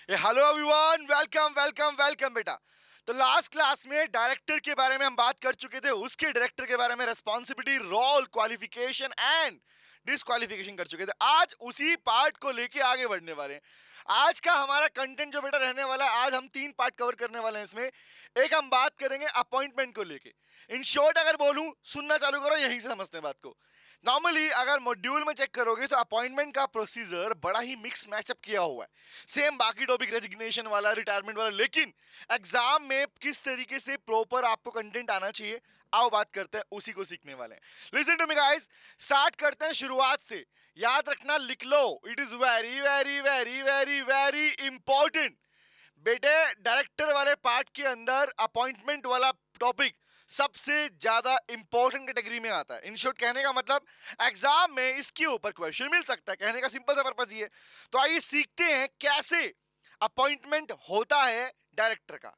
Hello everyone, welcome welcome welcome बेटा। तो last class में डायरेक्टर के बारे में हम बात कर चुके थे, उसके डायरेक्टर के बारे में responsibility, role, qualification and disqualification कर चुके थे। आज उसी पार्ट को लेके आगे बढ़ने वाले हैं। आज का हमारा कंटेंट जो बेटा रहने वाला है, आज हम 3 पार्ट कवर करने वाले हैं। इसमें एक हम बात करेंगे अपॉइंटमेंट को लेके। इन शॉर्ट अगर बोलूं, सुनना चालू करो, यहीं से समझते हैं बात को। नॉर्मली अगर मॉड्यूल में चेक करोगे तो अपॉइंटमेंट का प्रोसीजर बड़ा ही मिक्स मैचअप किया हुआ है, सेम बाकी टॉपिक रेजिग्नेशन वाला, रिटायरमेंट वाला। लेकिन एग्जाम में किस तरीके से प्रॉपर आपको कंटेंट आना चाहिए, आओ बात करते हैं, उसी को सीखने वाले हैं। Listen to me guys, start करते हैं शुरुआत से। याद रखना, लिख लो, it is very very very very very important. बेटे, डायरेक्टर वाले पार्ट के अंदर अपॉइंटमेंट वाला टॉपिक सबसे ज्यादा इंपॉर्टेंट कैटेगरी में आता है। इन शॉर्ट कहने का मतलब, एग्जाम में इसके ऊपर क्वेश्चन मिल सकता है। कहने का सिंपल सा पर्पज ये है। तो आइए सीखते हैं कैसे अपॉइंटमेंट होता है डायरेक्टर का।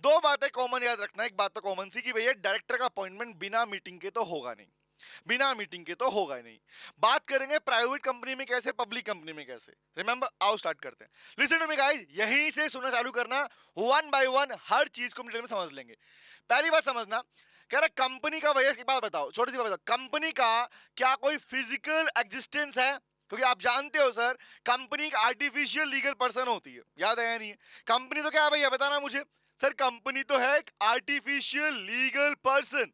दो बातें कॉमन याद रखना। एक बात तो कॉमन सी कि भैया डायरेक्टर का अपॉइंटमेंट बिना मीटिंग के तो होगा नहीं, बिना मीटिंग के तो होगा ही नहीं। बात करेंगे प्राइवेट कंपनी में कैसे, पब्लिक कंपनी में कैसे। रिमेंबर, आओ स्टार्ट करते हैं। लिसन टू मी गाइस, यहीं से सुनना चालू करना, वन बाय वन हर चीज को डिटेल में समझ लेंगे। पहली बात समझना, कह रहा कंपनी का, भैया की बात बताओ, छोटी सी बात बताओ, कंपनी का क्या कोई फिजिकल एग्जिस्टेंस है? क्योंकि आप जानते हो सर, कंपनी एक आर्टिफिशियल लीगल पर्सन होती है। याद है या नहीं है? कंपनी तो क्या है भैया, बताना मुझे। सर कंपनी तो है एक artificial legal person.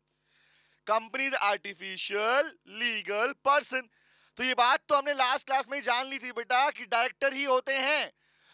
Company is artificial legal person. तो ये बात तो हमने लास्ट क्लास में ही जान ली थी बेटा, कि डायरेक्टर ही होते हैं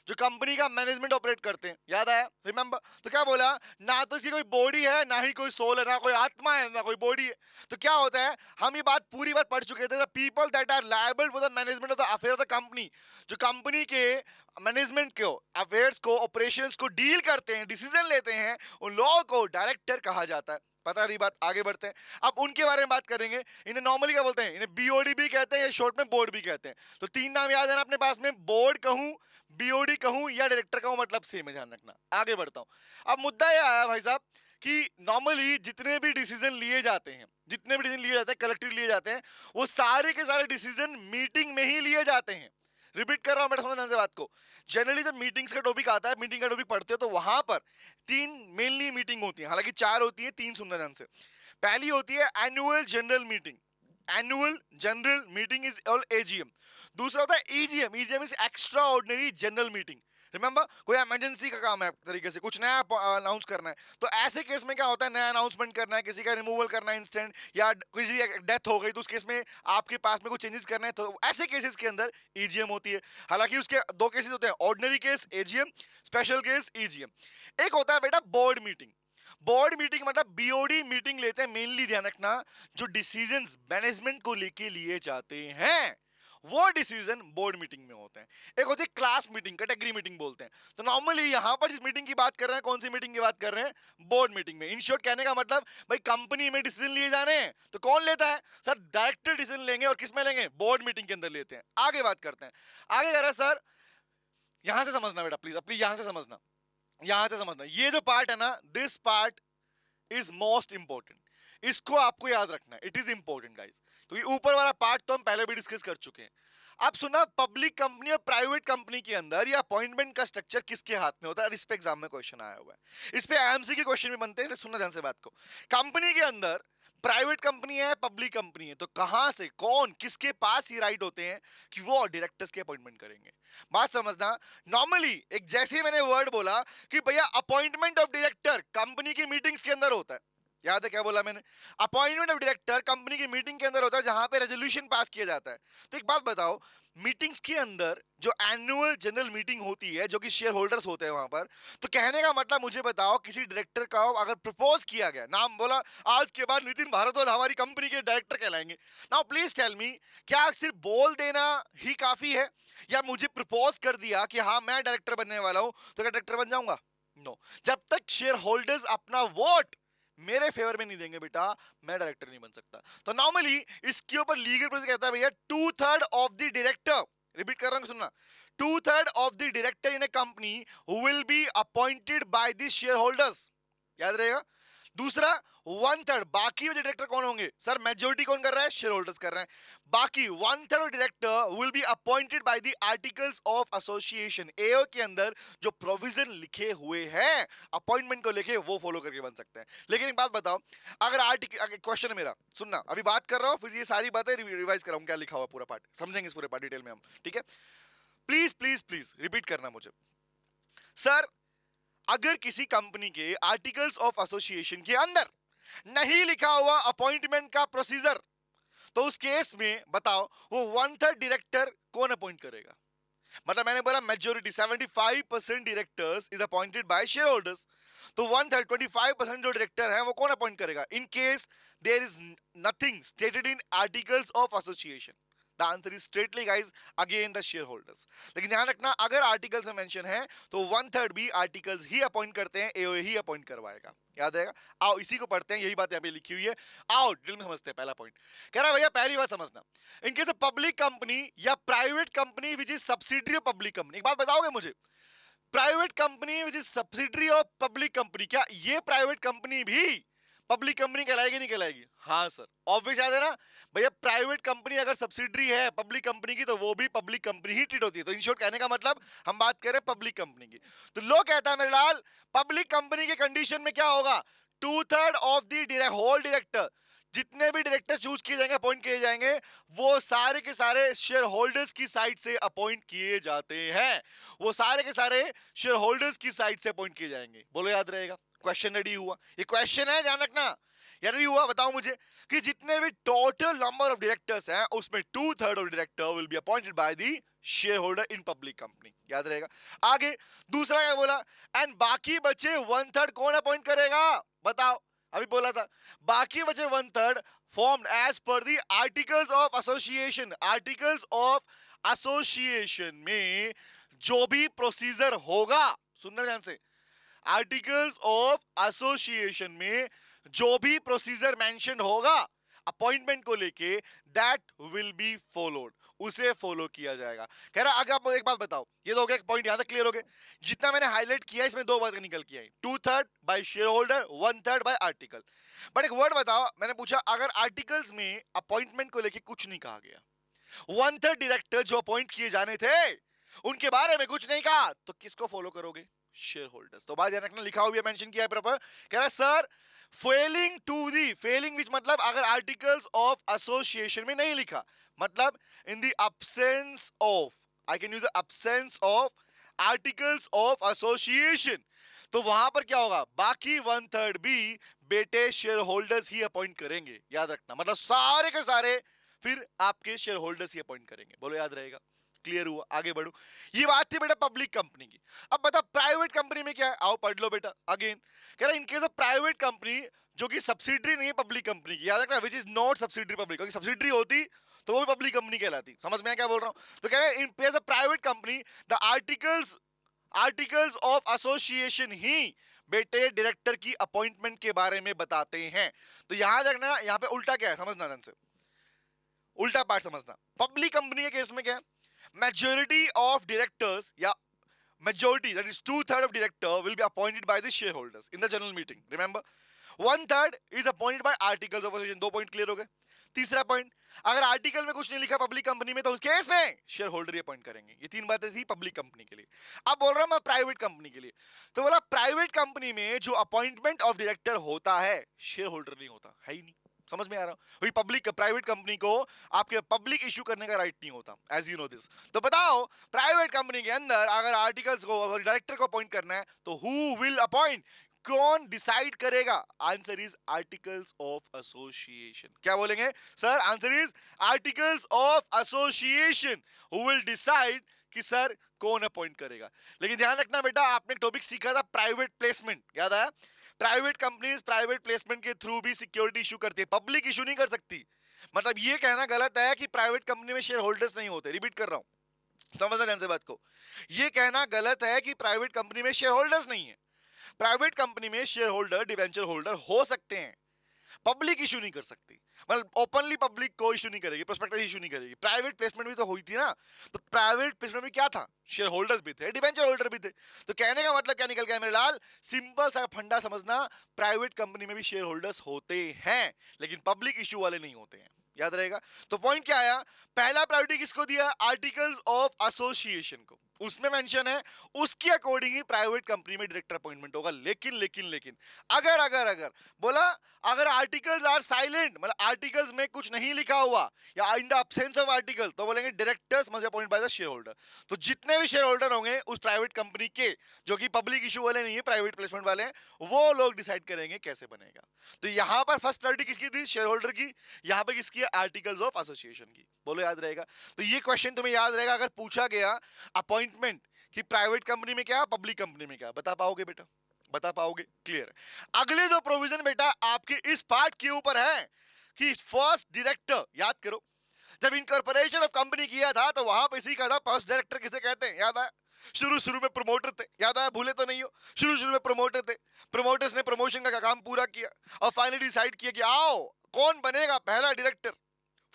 जो कंपनी का मैनेजमेंट ऑपरेट करते हैं। याद आया? रिमेंबर। तो क्या बोला, ना तो इसकी कोई बॉडी है, ना ही कोई सोल है, ना कोई आत्मा है, ना कोई बॉडी है। तो क्या होता है, हम ये बात पूरी बात पढ़ चुके थे। People that are liable for the management of the affair of the company, जो कंपनी के मैनेजमेंट को, अफेयर्स को, ऑपरेशंस को डील करते हैं, डिसीजन लेते हैं, उन लोगों को डायरेक्टर कहा जाता है। पता रही बात, आगे बढ़ते हैं। अब उनके बारे में बात करेंगे। इन्हें नॉर्मली क्या बोलते हैं, इन्हें बीओडी भी कहते हैं, शॉर्ट में बोर्ड भी कहते हैं। तो 3 नाम याद है ना अपने पास में, बोर्ड कहूं, बीओडी कहूं या डायरेक्टर कहूं, मतलब सेम है, ध्यान रखना। आगे बढ़ता हूं। अब मुद्दा यह आया भाई साहब कि नॉर्मली जितने भी डिसीजन लिए जाते हैं, जितने भी डिसीजन लिए जाते हैं, कलेक्टिव लिए जाते हैं, वो सारे के सारे डिसीजन मीटिंग में ही लिए जाते हैं। रिपीट कर रहा हूं, मैं ध्यान से बात को। जनरली जब मीटिंग्स का टॉपिक आता है, मीटिंग का टॉपिक पढ़ते हो, तो वहां पर 3 मेनली मीटिंग होती है, हालांकि 4 होती है, 3 सुनना ध्यान से। पहली होती है annual general meeting. Annual general meeting is all AGM. दूसरा होता है EGM. EGM is extra ordinary general meeting. Remember, कोई इमरजेंसी का काम है तरीके से, कुछ नया अनाउंस करना है, तो ऐसे केस में क्या होता है, नया अनाउंसमेंट करना है, किसी का रिमूवल करना है इंस्टेंट, या किसी की डेथ हो गई तो उस केस में आपके पास में कुछ चेंजेस करना है, तो ऐसे केसेस के अंदर ईजीएम होती है। हालांकि उसके 2 केसेस होते हैं, ordinary case AGM, special case EGM. एक होता है बेटा बोर्ड मीटिंग। बोर्ड मीटिंग मतलब बीओडी मीटिंग लेते हैं, मेनली ध्यान रखना, जो डिसीजंस मैनेजमेंट को लेके लिए जाते हैं, वो डिसीजन बोर्ड मीटिंग में होते हैं। एक होती है क्लास मीटिंग, कैटेगरी मीटिंग बोलते हैं। तो नॉर्मली यहां पर जिस मीटिंग की बात कर रहे हैं, कौन सी मीटिंग की बात कर रहे हैं, बोर्ड मीटिंग में। इन शॉर्ट कहने का मतलब, भाई कंपनी में डिसीजन लिए जाने हैं तो कौन लेता है सर, डायरेक्टर डिसीजन लेंगे, और किस में लेंगे, बोर्ड मीटिंग के अंदर लेते हैं। आगे बात करते हैं। आगे कह रहा है सर, यहां से समझना बेटा, प्लीज प्लीज यहां से समझना, यहां से समझना। ये जो पार्ट है ना, this part is most important. इसको आपको याद रखना है, इट इज इंपॉर्टेंट गाइस। तो ये ऊपर वाला पार्ट तो हम पहले भी डिस्कस कर चुके हैं। अब सुना, पब्लिक कंपनी और प्राइवेट कंपनी के अंदर ये अपॉइंटमेंट का स्ट्रक्चर किसके हाथ में होता है? इस पे एग्जाम में क्वेश्चन आया हुआ है, इस पे आईएमसी के क्वेश्चन भी बनते हैं, तो सुनना ध्यान से बात को। कंपनी के अंदर प्राइवेट कंपनी है, पब्लिक कंपनी है, तो कहां से, कौन, किसके पास ये राइट होते हैं कि वो डायरेक्टर्स के अपॉइंटमेंट करेंगे? बात समझना। नॉर्मली एक जैसे ही मैंने वर्ड बोला कि भैया अपॉइंटमेंट ऑफ डायरेक्टर कंपनी की मीटिंग्स के अंदर होता है, याद है क्या बोला मैंने? अपॉइंटमेंट ऑफ डायरेक्टर कंपनी की मीटिंग के अंदर होता है, जहां पे रेजोल्यूशन पास किया जाता है। तो एक बात बताओ, मीटिंग्स के अंदर जो एनुअल जनरल मीटिंग होती है, जो कि शेयर होल्डर्स होते हैं वहां पर, तो कहने का मतलब, मुझे बताओ, किसी डायरेक्टर का अगर प्रपोज किया गया, नाम बोला, आज के बाद नितिन भारद्वाज हमारी कंपनी के डायरेक्टर कहलाएंगे। नाउ प्लीज टेल मी, क्या सिर्फ बोल देना ही काफी है, या मुझे प्रपोज कर दिया कि हाँ मैं डायरेक्टर बनने वाला हूं, तो क्या डायरेक्टर बन जाऊंगा? नो। जब तक शेयर होल्डर्स अपना वोट मेरे फेवर में नहीं देंगे बेटा, मैं डायरेक्टर नहीं बन सकता। तो नॉर्मली इसके ऊपर लीगल प्रोसेस कहता है भैया, 2/3 ऑफ द डायरेक्टर, रिपीट कर रहा हूं सुनना, 2/3 of the director in A company will be appointed by the share holders. याद रहेगा। दूसरा, वन थर्ड बाकी बचे डायरेक्टर कौन होंगे सर? मेजोरिटी कौन कर रहा है? शेयर होल्डर्स कर रहे हैं। बाकी one third director will be appointed by the articles of association. AO के अंदर जो प्रोविजन लिखे हुए हैं अपॉइंटमेंट को लेके वो फॉलो करके बन सकते हैं। लेकिन एक बात बताओ, अगर आर्टिकल, क्वेश्चन है मेरा, सुनना, अभी बात कर रहा हूं फिर ये सारी बातें रिवाइज कर रहा हूं, क्या लिखा हुआ पूरा पार्ट समझेंगे इस पूरे पार्ट डिटेल में हम, ठीक है? प्लीज प्लीज प्लीज रिपीट करना मुझे। सर, अगर किसी कंपनी के आर्टिकल्स ऑफ एसोसिएशन के अंदर नहीं लिखा हुआ अपॉइंटमेंट का प्रोसीजर, तो उस केस में बताओ वो वन थर्ड डायरेक्टर कौन अपॉइंट करेगा? मतलब मैंने बोला majority 75% directors is appointed by share holders, तो वन थर्ड 25% जो डायरेक्टर है वो कौन अपॉइंट करेगा in case there is nothing stated in articles of association? The answer is straightly guys again the share holders. लेकिन ध्यान रखना, अगर आर्टिकल्स में मेंशन है तो वन थर्ड भी आर्टिकल्स ही अपॉइंट करते हैं, एओए ही अपॉइंट करवाएगा, याद रहेगा। आओ इसी को पढ़ते हैं, यही बात यहाँ पे लिखी हुई है। आओ डिटेल में समझते हैं। पहला पॉइंट कह रहा है भैया, पहली बात समझना, इनके तो पब्लिक कंपनी या private company which is subsidiary of public company. एक बात बताओगे मुझे, private company which is subsidiary of public company, क्या ये प्राइवेट कंपनी भी पब्लिक कंपनी कहलाएगी नहीं कहलाएगी? हाँ सर, ऑब्वियस याद है ना भैया, प्राइवेट कंपनी अगर सब्सिडरी है पब्लिक कंपनी की तो वो भी पब्लिक कंपनी ही ट्रीट होती है। तो इन शॉर्ट कहने का मतलब हम बात करें पब्लिक कंपनी की, तो लोग कहता है मेरे लाल, पब्लिक कंपनी के कंडीशन में क्या होगा? Two third of the whole director, जितने भी डायरेक्टर चूज किए जाएंगे, अपॉइंट किए जाएंगे, वो सारे के सारे शेयर होल्डर्स की साइड से अपॉइंट किए जाते हैं। वो सारे के सारे शेयर होल्डर्स की साइड से अपॉइंट किए जाएंगे। बोलो याद रहेगा? क्वेश्चन रेडी हुआ? ये क्वेश्चन है, ध्यान रखना। यार रेडी हुआ? बताओ मुझे कि जितने भी टोटल नंबर ऑफ डायरेक्टर्स हैं उसमें two third of director will be appointed by the share holder in public company. याद रहेगा? आगे दूसरा क्या बोला? एंड बाकी बचे वन थर्ड कौन अपॉइंट करेगा? बताओ, अभी बोला था बाकी बचे one third formed as per the articles of association. Articles of association में जो भी प्रोसीजर होगा, सुनना ध्यान से, आर्टिकल्स ऑफ एसोसिएशन में जो भी प्रोसीजर मेंशन होगा अपॉइंटमेंट को लेके, दैट विल बी फॉलोड, उसे फॉलो किया जाएगा। कह रहा अगर आप एक बात बताओ, ये तो हो गया एक पॉइंट, यहां तक क्लियर हो गया। जितना मैंने हाईलाइट किया इसमें दो बातें निकल के आई, two third by shareholder, one third by article. But एक वर्ड बताओ, मैंने पूछा अगर आर्टिकल्स में अपॉइंटमेंट को लेके कुछ नहीं कहा गया, वन थर्ड डायरेक्टर जो अपॉइंट किए जाने थे उनके बारे में कुछ नहीं कहा, तो किसको फॉलो करोगे? Share holders. तो बात ध्यान रखना, लिखा हुआ मेंशन किया है प्रॉपर। कह रहा sir failing to the, failing which मतलब अगर आर्टिकल्स ऑफ एसोसिएशन में नहीं लिखा, मतलब in the absence of, I can use the absence of articles of association, तो वहां पर क्या होगा? बाकी वन थर्ड भी बेटे शेयर होल्डर्स ही अपॉइंट करेंगे। याद रखना, मतलब सारे के सारे फिर आपके शेयर होल्डर्स ही अपॉइंट करेंगे। बोलो याद रहेगा? क्लियर हुआ? आगे बढ़ो। ये बात थी बेटा पब्लिक कंपनी की। अब बता प्राइवेट कंपनी में क्या है, आओ पढ़ लो बेटा अगेन। कह रहा इनकेस ऑफ प्राइवेट कंपनी जो कि सब्सिडरी नहीं है पब्लिक कंपनी की, याद रखना, which is not subsidiary public, क्योंकि सब्सिडरी होती तो वो भी पब्लिक कंपनी कहलाती। समझ में क्या बोल रहा हूं? तो कह रहे in case of private company the articles of association ही बेटे डायरेक्टर की अपॉइंटमेंट के बारे में बताते हैं। तो यहां देखना, यहां पे उल्टा क्या है समझना ध्यान से, उल्टा पार्ट समझना। पब्लिक कंपनी के केस में क्या है? majority of directors, yeah, majority, that is two third of director will be appointed by the shareholders in the general meeting. Remember, one third is appointed by articles of association. दो point clear हो गए। तीसरा point, अगर article में कुछ नहीं लिखा public company में तो उस केस में शेयर होल्डर ही अपॉइंट करेंगे। ये तीन बातें थी पब्लिक कंपनी के लिए। अब बोल रहा हूं मैं प्राइवेट कंपनी के लिए। तो बोला प्राइवेट कंपनी में जो अपॉइंटमेंट ऑफ डायरेक्टर होता है शेयर होल्डर नहीं होता, है ही नहीं। समझ में आ रहा है? पब्लिक प्राइवेट कंपनी को आपके पब्लिक इश्यू करने का राइट नहीं होता, एज यू नो दिस। तो बताओ प्राइवेट कंपनी के अंदर अगर आर्टिकल्स को, अगर डायरेक्टर को अपॉइंट करना है तो हु विल अपॉइंट, कौन डिसाइड करेगा? Answer is articles of association. क्या बोलेंगे sir? Answer is articles of association who will decide कि सर कौन अपॉइंट करेगा। लेकिन ध्यान रखना बेटा, आपने टॉपिक सीखा था प्राइवेट प्लेसमेंट, याद आया? प्राइवेट कंपनीज प्राइवेट प्लेसमेंट के थ्रू भी सिक्योरिटी इशू करती है, पब्लिक इशू नहीं कर सकती। मतलब ये कहना गलत है कि प्राइवेट कंपनी में शेयर होल्डर्स नहीं होते। रिपीट कर रहा हूं, समझना ध्यान से बात को। ये कहना गलत है कि प्राइवेट कंपनी में शेयर होल्डर्स नहीं है। प्राइवेट कंपनी में शेयर होल्डर, डिवेंचर होल्डर हो सकते हैं, पब्लिक इशू नहीं कर सकती, मतलब ओपनली पब्लिक को इशू नहीं करेगी, प्रोस्पेक्टस इशू नहीं करेगी। प्राइवेट प्लेसमेंट भी तो हुई थी ना, तो प्राइवेट प्लेसमेंट में क्या था, शेयर होल्डर्स भी थे, डिबेंचर होल्डर भी थे। तो कहने का मतलब क्या निकल गया मेरे लाल, सिंपल सा फंडा समझना, प्राइवेट कंपनी में भी शेयर होल्डर्स होते हैं लेकिन पब्लिक इशू वाले नहीं होते हैं, याद रहेगा। तो पॉइंट क्या आया, पहला प्रायोरिटी किसको दिया, आर्टिकल्स ऑफ एसोसिएशन को, उसमें मेंशन है उसके अकॉर्डिंग ही प्राइवेट कंपनी में डायरेक्टर अपॉइंटमेंट होगा। लेकिन लेकिन लेकिन अगर अगर अगर बोला, अगर आर्टिकल्स आर साइलेंट, मतलब आर्टिकल्स में कुछ नहीं लिखा हुआ या in the absence of article, तो बोलेंगे directors must appoint by the share holder. तो जितने भी शेयर होल्डर होंगे उस प्राइवेट कंपनी के, जो कि पब्लिक इशू वाले नहीं है, प्राइवेट प्लेसमेंट वाले हैं, वो लोग डिसाइड करेंगे कैसे बनेगा। तो यहां पर फर्स्ट प्रायोरिटी किसकी थी, शेयर होल्डर की, यहां पर किसकी है, आर्टिकल्स ऑफ एसोसिएशन की। बोलो याद रहेगा। तो ये क्वेश्चन तुम्हें याद रहेगा अगर पूछा गया अपॉइंटमेंट कि प्राइवेट कंपनी में क्या, पब्लिक कंपनी में क्या, बता पाओगे बेटा, बता पाओगे, क्लियर। अगले जो प्रोविजन बेटा आपके इस पार्ट के ऊपर है कि फर्स्ट डायरेक्टर, याद करो जब इनकॉर्पोरेशन ऑफ कंपनी किया था तो वहां पे सीखा था फर्स्ट डायरेक्टर किसे कहते हैं, याद आया। शुरू शुरू में प्रमोटर थे, याद आया, भूले तो नहीं हो, शुरू शुरू में प्रमोटर थे, प्रमोटर्स ने प्रमोशन का काम पूरा किया और फाइनली डिसाइड किया कि आओ कौन बनेगा पहला director,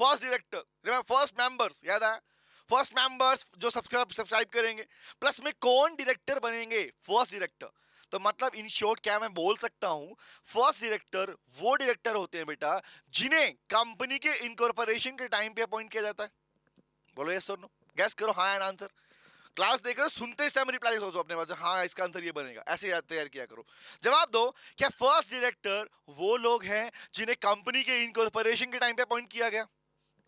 first director, first members, याद आया, फर्स्ट मेंबर्स जो सब्सक्राइब करेंगे, प्लस में कौन डायरेक्टर बनेंगे, फर्स्ट डायरेक्टर। तो मतलब इन शॉर्ट क्या मैं बोल सकता हूं, फर्स्ट डायरेक्टर वो डायरेक्टर होते हैं बेटा जिन्हें कंपनी के इनकॉर्पोरेशन के टाइम पे अपॉइंट किया जाता है। बोलो यस और नो, गैस करो हाँ एंड आंसर। क्लास देख रहे हो, सुनते इस टाइम रिप्लाई सोचो अपने पास, हाँ इसका आंसर ये बनेगा, ऐसे याद तैयार किया करो। जवाब दो, क्या फर्स्ट डायरेक्टर वो लोग हैं जिन्हें कंपनी के इनकॉर्पोरेशन के टाइम पे अपॉइंट किया गया,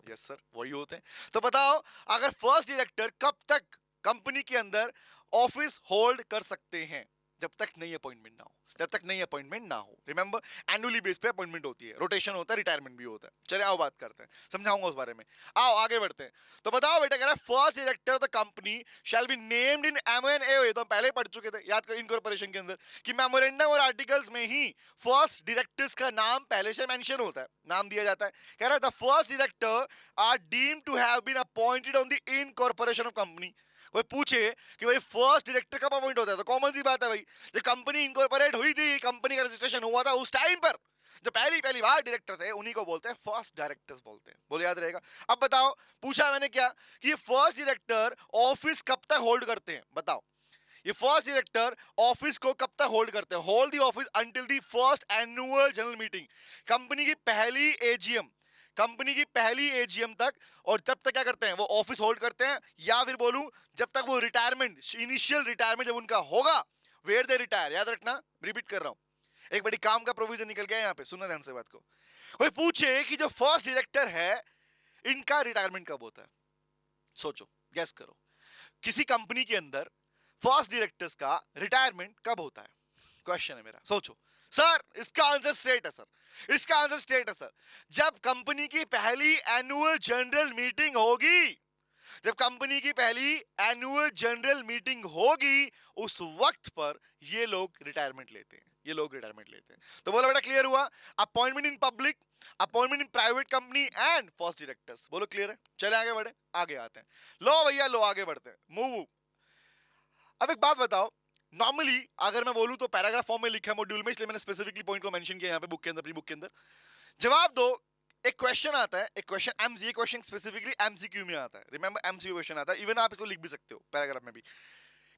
यस सर वही होते हैं। तो बताओ अगर फर्स्ट डायरेक्टर कब तक कंपनी के अंदर ऑफिस होल्ड कर सकते हैं, जब तक नई अपॉइंटमेंट ना हो, जब तक नई अपॉइंटमेंट ना हो। रिमेंबर एनुअली बेस पे अपॉइंटमेंट होती है, रोटेशन होता है, रिटायरमेंट भी होता है। चलिए आओ बात करते हैं, समझाऊंगा उस बारे में, आओ आगे बढ़ते हैं। तो बताओ बेटा, कह रहा है first director of the company shall be named in MNA, तो हम पहले पढ़ चुके थे, याद करो इनकॉर्पोरेशन के अंदर कि मेमोरेंडम और आर्टिकल्स में ही फर्स्ट डायरेक्टर्स का नाम पहले से मेंशन होता है, नाम दिया जाता है। कह रहा है the first director are deemed to have been appointed on the incorporation of company. कोई पूछे कि भाई फर्स्ट डायरेक्टर कब अपॉइंट होता है, तो कॉमन सी बात है भाई, जब कंपनी इनकॉर्पोरेट हुई थी, कंपनी का रजिस्ट्रेशन हुआ था, उस टाइम पर जो पहली पहली बार डायरेक्टर थे उन्हीं को बोलते हैं फर्स्ट डायरेक्टर्स बोलते हैं। बोलो याद रहेगा। अब बताओ, पूछा मैंने क्या कि ये फर्स्ट डायरेक्टर ऑफिस कब तक होल्ड करते हैं, बताओ ये फर्स्ट डायरेक्टर ऑफिस को कब तक होल्ड करते हैं, hold the office until the first annual general meeting, company की पहली एजीएम, कंपनी की पहली एजीएम तक, और तब तक क्या करते हैं वो ऑफिस होल्ड करते हैं, या फिर बोलूं जब तक वो रिटायरमेंट, इनिशियल रिटायरमेंट जब उनका होगा, वेयर दे रिटायर, याद रखना, रिपीट कर रहा हूं, एक बड़ी काम का प्रोविजन निकल गया यहाँ पे, सुनना ध्यान से बात को। कोई पूछे कि जो फर्स्ट डायरेक्टर है इनका रिटायरमेंट कब होता है, सोचो, गैस करो, किसी कंपनी के अंदर फर्स्ट डायरेक्टर्स का रिटायरमेंट कब होता है, क्वेश्चन है मेरा, सोचो। सर इसका आंसर स्ट्रेट है सर, इसका आंसर स्ट्रेट है सर, जब कंपनी की पहली एनुअल जनरल मीटिंग होगी, जब कंपनी की पहली एनुअल जनरल मीटिंग होगी उस वक्त पर ये लोग रिटायरमेंट लेते हैं, ये लोग रिटायरमेंट लेते हैं। तो बोलो बेटा क्लियर हुआ, appointment in public, appointment in private company and first directors, बोलो क्लियर है। चले आगे बढ़े, आगे आते हैं, लो भैया लो आगे बढ़ते हैं, मूव। अब एक बात बताओ, नॉर्मली अगर मैं बोलूं तो पैराग्राफ फॉर्म में लिखा है मॉड्यूल में, इसलिए मैंने स्पेसिफिकली पॉइंट को मेंशन किया यहाँ पे बुक के अंदर, अपनी बुक के अंदर। जवाब दो, एक क्वेश्चन आता है, एक क्वेश्चन एमसी, ये क्वेश्चन स्पेसिफिकली एमसीक्यू में आता है, रिमेंबर एमसीक्यू क्वेश्चन आता है, इवन आप इसको लिख भी सकते हो पैराग्राफ में भी।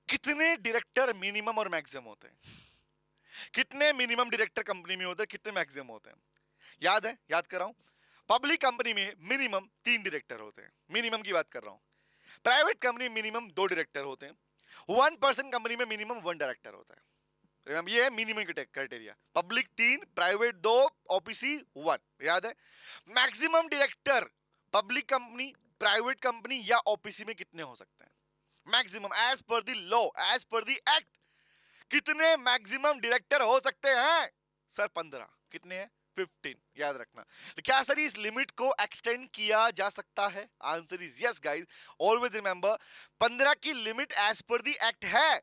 कितने डायरेक्टर मिनिमम और मैक्सिमम होते हैं, कितने मिनिमम डायरेक्टर कंपनी में होते हैं, कितने मैक्सिमम होते हैं, याद है, याद कर रहा हूं। पब्लिक कंपनी में मिनिमम 3 डायरेक्टर होते हैं, मिनिमम की बात कर रहा हूं। प्राइवेट कंपनी मिनिमम 2 डायरेक्टर होते हैं, 1% कंपनी में मिनिमम 1 डायरेक्टर होता है। रिमेंबर ये है minimum criteria, public 3, private 2, OPC 1, याद है। Maximum director public company, private company या ओपीसी में कितने हो सकते हैं, maximum as per the law, as per the act, कितने मैक्सिमम डायरेक्टर हो सकते हैं सर, 15, कितने हैं 15, याद रखना। तो क्या सर इस लिमिट को एक्सटेंड किया जा सकता है, answer is yes guys, always remember 15 की limit as per the act है,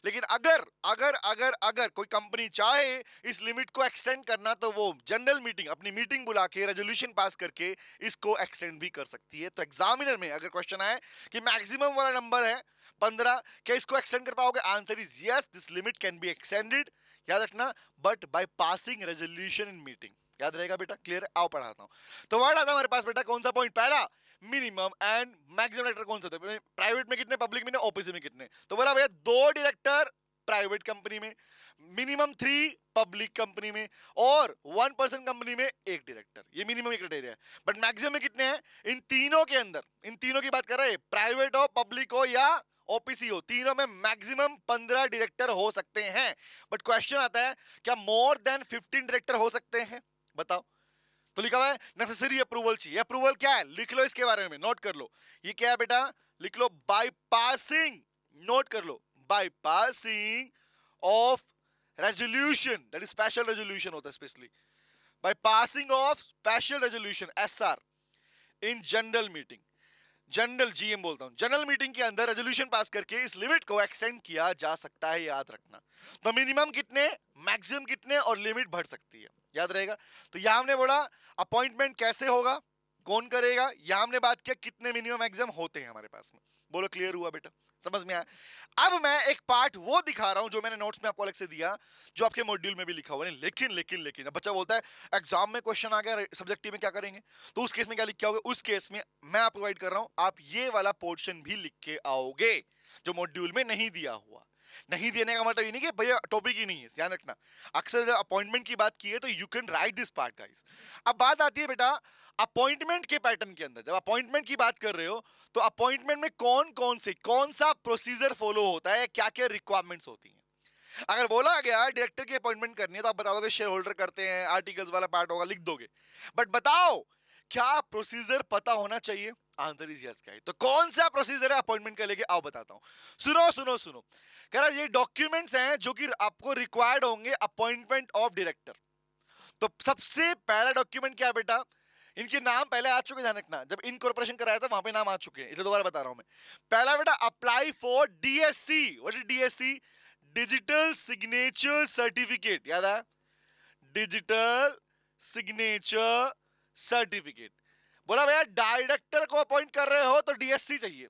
लेकिन अगर अगर अगर अगर कोई कंपनी चाहे इस लिमिट को एक्सटेंड करना तो वो जनरल मीटिंग, अपनी मीटिंग बुला के रेजोल्यूशन पास करके इसको एक्सटेंड भी कर सकती है। तो एग्जामिनर में अगर क्वेश्चन आए कि मैक्सिमम वाला नंबर है 15, क्या इसको एक्सटेंड कर पाओगे, answer is yes, this limit can be extended, याद रखना, but by passing resolution in meeting, याद रहेगा बेटा, क्लियर है? आओ पढ़ाता हूं। तो वर्ड आता है हमारे पास बेटा, कौन सा पॉइंट? पहला, मिनिमम एंड मैक्सिमम डायरेक्टर कौन सा था? प्राइवेट में कितने, पब्लिक में, ओपीसी में कितने? तो बोला भैया 2 डायरेक्टर प्राइवेट कंपनी में, मिनिमम 3 पब्लिक कंपनी में, और 1% कंपनी में 1 डायरेक्टर। ये मिनिमम क्राइटेरिया है। बट मैक्सिमम में कितने हैं? इन तीनों के अंदर, इन तीनों की बात कर रहे हैं, प्राइवेट हो, पब्लिक हो या ओपीसी हो, तीनों में मैक्सिमम 15 डायरेक्टर हो सकते हैं। बट क्वेश्चन आता है, क्या मोर देन 15 डायरेक्टर हो सकते हैं? बताओ। तो लिखा हुआ है नेसेसरी अप्रूवल चाहिए। अप्रूवल क्या है? लिख लो इसके बारे में, नोट कर लो। ये क्या है बेटा? लिख लो, बाय पासिंग, नोट कर लो, by passing of resolution, that is special resolution होता है specially, by passing of special resolution SR in general meeting, general GM बोलता हूं, जनरल मीटिंग के अंदर रेजोल्यूशन पास करके इस लिमिट को एक्सटेंड किया जा सकता है, याद रखना। तो मिनिमम कितने, मैक्सिमम कितने, और लिमिट बढ़ सकती है, याद रहेगा। तो यहां हमने बोला अपॉइंटमेंट कैसे होगा, कौन करेगा, यहां हमने बात किया कितने मिनिमम एग्जाम होते हैं हमारे पास में। बोलो क्लियर हुआ बेटा, समझ में आया? अब मैं एक पार्ट वो दिखा रहा हूं जो मैंने नोट्स में आपको अलग से दिया, जो आपके मॉड्यूल में भी लिखा हुआ है। लेकिन लेकिन लेकिन अब बच्चा बोलता है एग्जाम में क्वेश्चन आ गया सब्जेक्टिव में, क्या करेंगे? तो उस केस में क्या लिख के आओगे? उस केस में मैं आपको गाइड कर रहा हूं, आप ये वाला पोर्शन भी लिख के आओगे जो मॉड्यूल में नहीं दिया हुआ। नहीं देने का मतलब ये नहीं कि भैया टॉपिक ही नहीं है, ध्यान रखना। अक्सर जब अपॉइंटमेंट की बात की है तो you can write this part guys. अब बात आती है बेटा अपॉइंटमेंट के पैटर्न के अंदर। जब अपॉइंटमेंट की बात कर रहे हो तो अपॉइंटमेंट में कौन सा प्रोसीजर फॉलो होता है, क्या क्या रिक्वायरमेंट्स होती हैं। अगर बोला गया डायरेक्टर की अपॉइंटमेंट करनी है तो आप बता दोगे शेयर होल्डर करते हैं, आर्टिकल्स वाला पार्ट होगा, लिख दोगे। बट बताओ क्या प्रोसीजर पता होना चाहिए? Answer is yes guys. तो कौन सा प्रोसीजर है अपॉइंटमेंट का, लेके आओ बताता हूं। सुनो सुनो सुनो, कह रहा ये डॉक्यूमेंट्स हैं जो कि आपको रिक्वायर्ड होंगे अपॉइंटमेंट ऑफ डायरेक्टर। तो सबसे पहला डॉक्यूमेंट क्या है बेटा? इनके नाम पहले आ चुके, ध्यान रखना, जब इनकॉर्पोरेशन कराया था वहां पे नाम आ चुके हैं, इसलिए दोबारा बता रहा हूं मैं। पहला बेटा apply for DSC. What is DSC? Digital signature certificate, याद है? Digital signature certificate. बोला भैया डायरेक्टर को अपॉइंट कर रहे हो तो डीएससी चाहिए।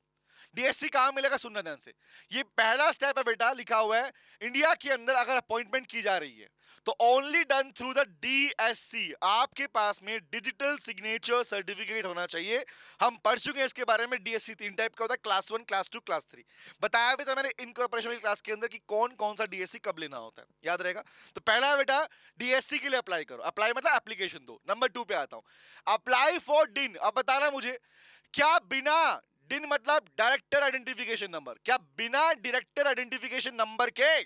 डीएससी कहां मिलेगा? सुनना ध्यान से, ये पहला स्टेप है बेटा, लिखा हुआ है इंडिया के अंदर अगर अपॉइंटमेंट की जा रही है तो only done through the DSC. आपके पास में डिजिटल सिग्नेचर सर्टिफिकेट होना चाहिए। हम पढ़ चुके हैं इसके बारे में। डीएससी 3 टाइप का होता है, क्लास 1, क्लास 2, क्लास 3। बताया भी था मैंने इनकॉर्पोरेशन वाली क्लास के अंदर कि कौन कौन सा डीएससी कब लेना होता है, याद रहेगा। तो पहला बेटा डीएससी के लिए अप्लाई करो। अप्लाई मतलब एप्लीकेशन दो। नंबर 2 पे आता हूं, अप्लाई फॉर डिन। अब बताना मुझे, क्या बिना डिन मतलब डायरेक्टर आइडेंटिफिकेशन नंबर, क्या बिना डायरेक्टर आइडेंटिफिकेशन नंबर के,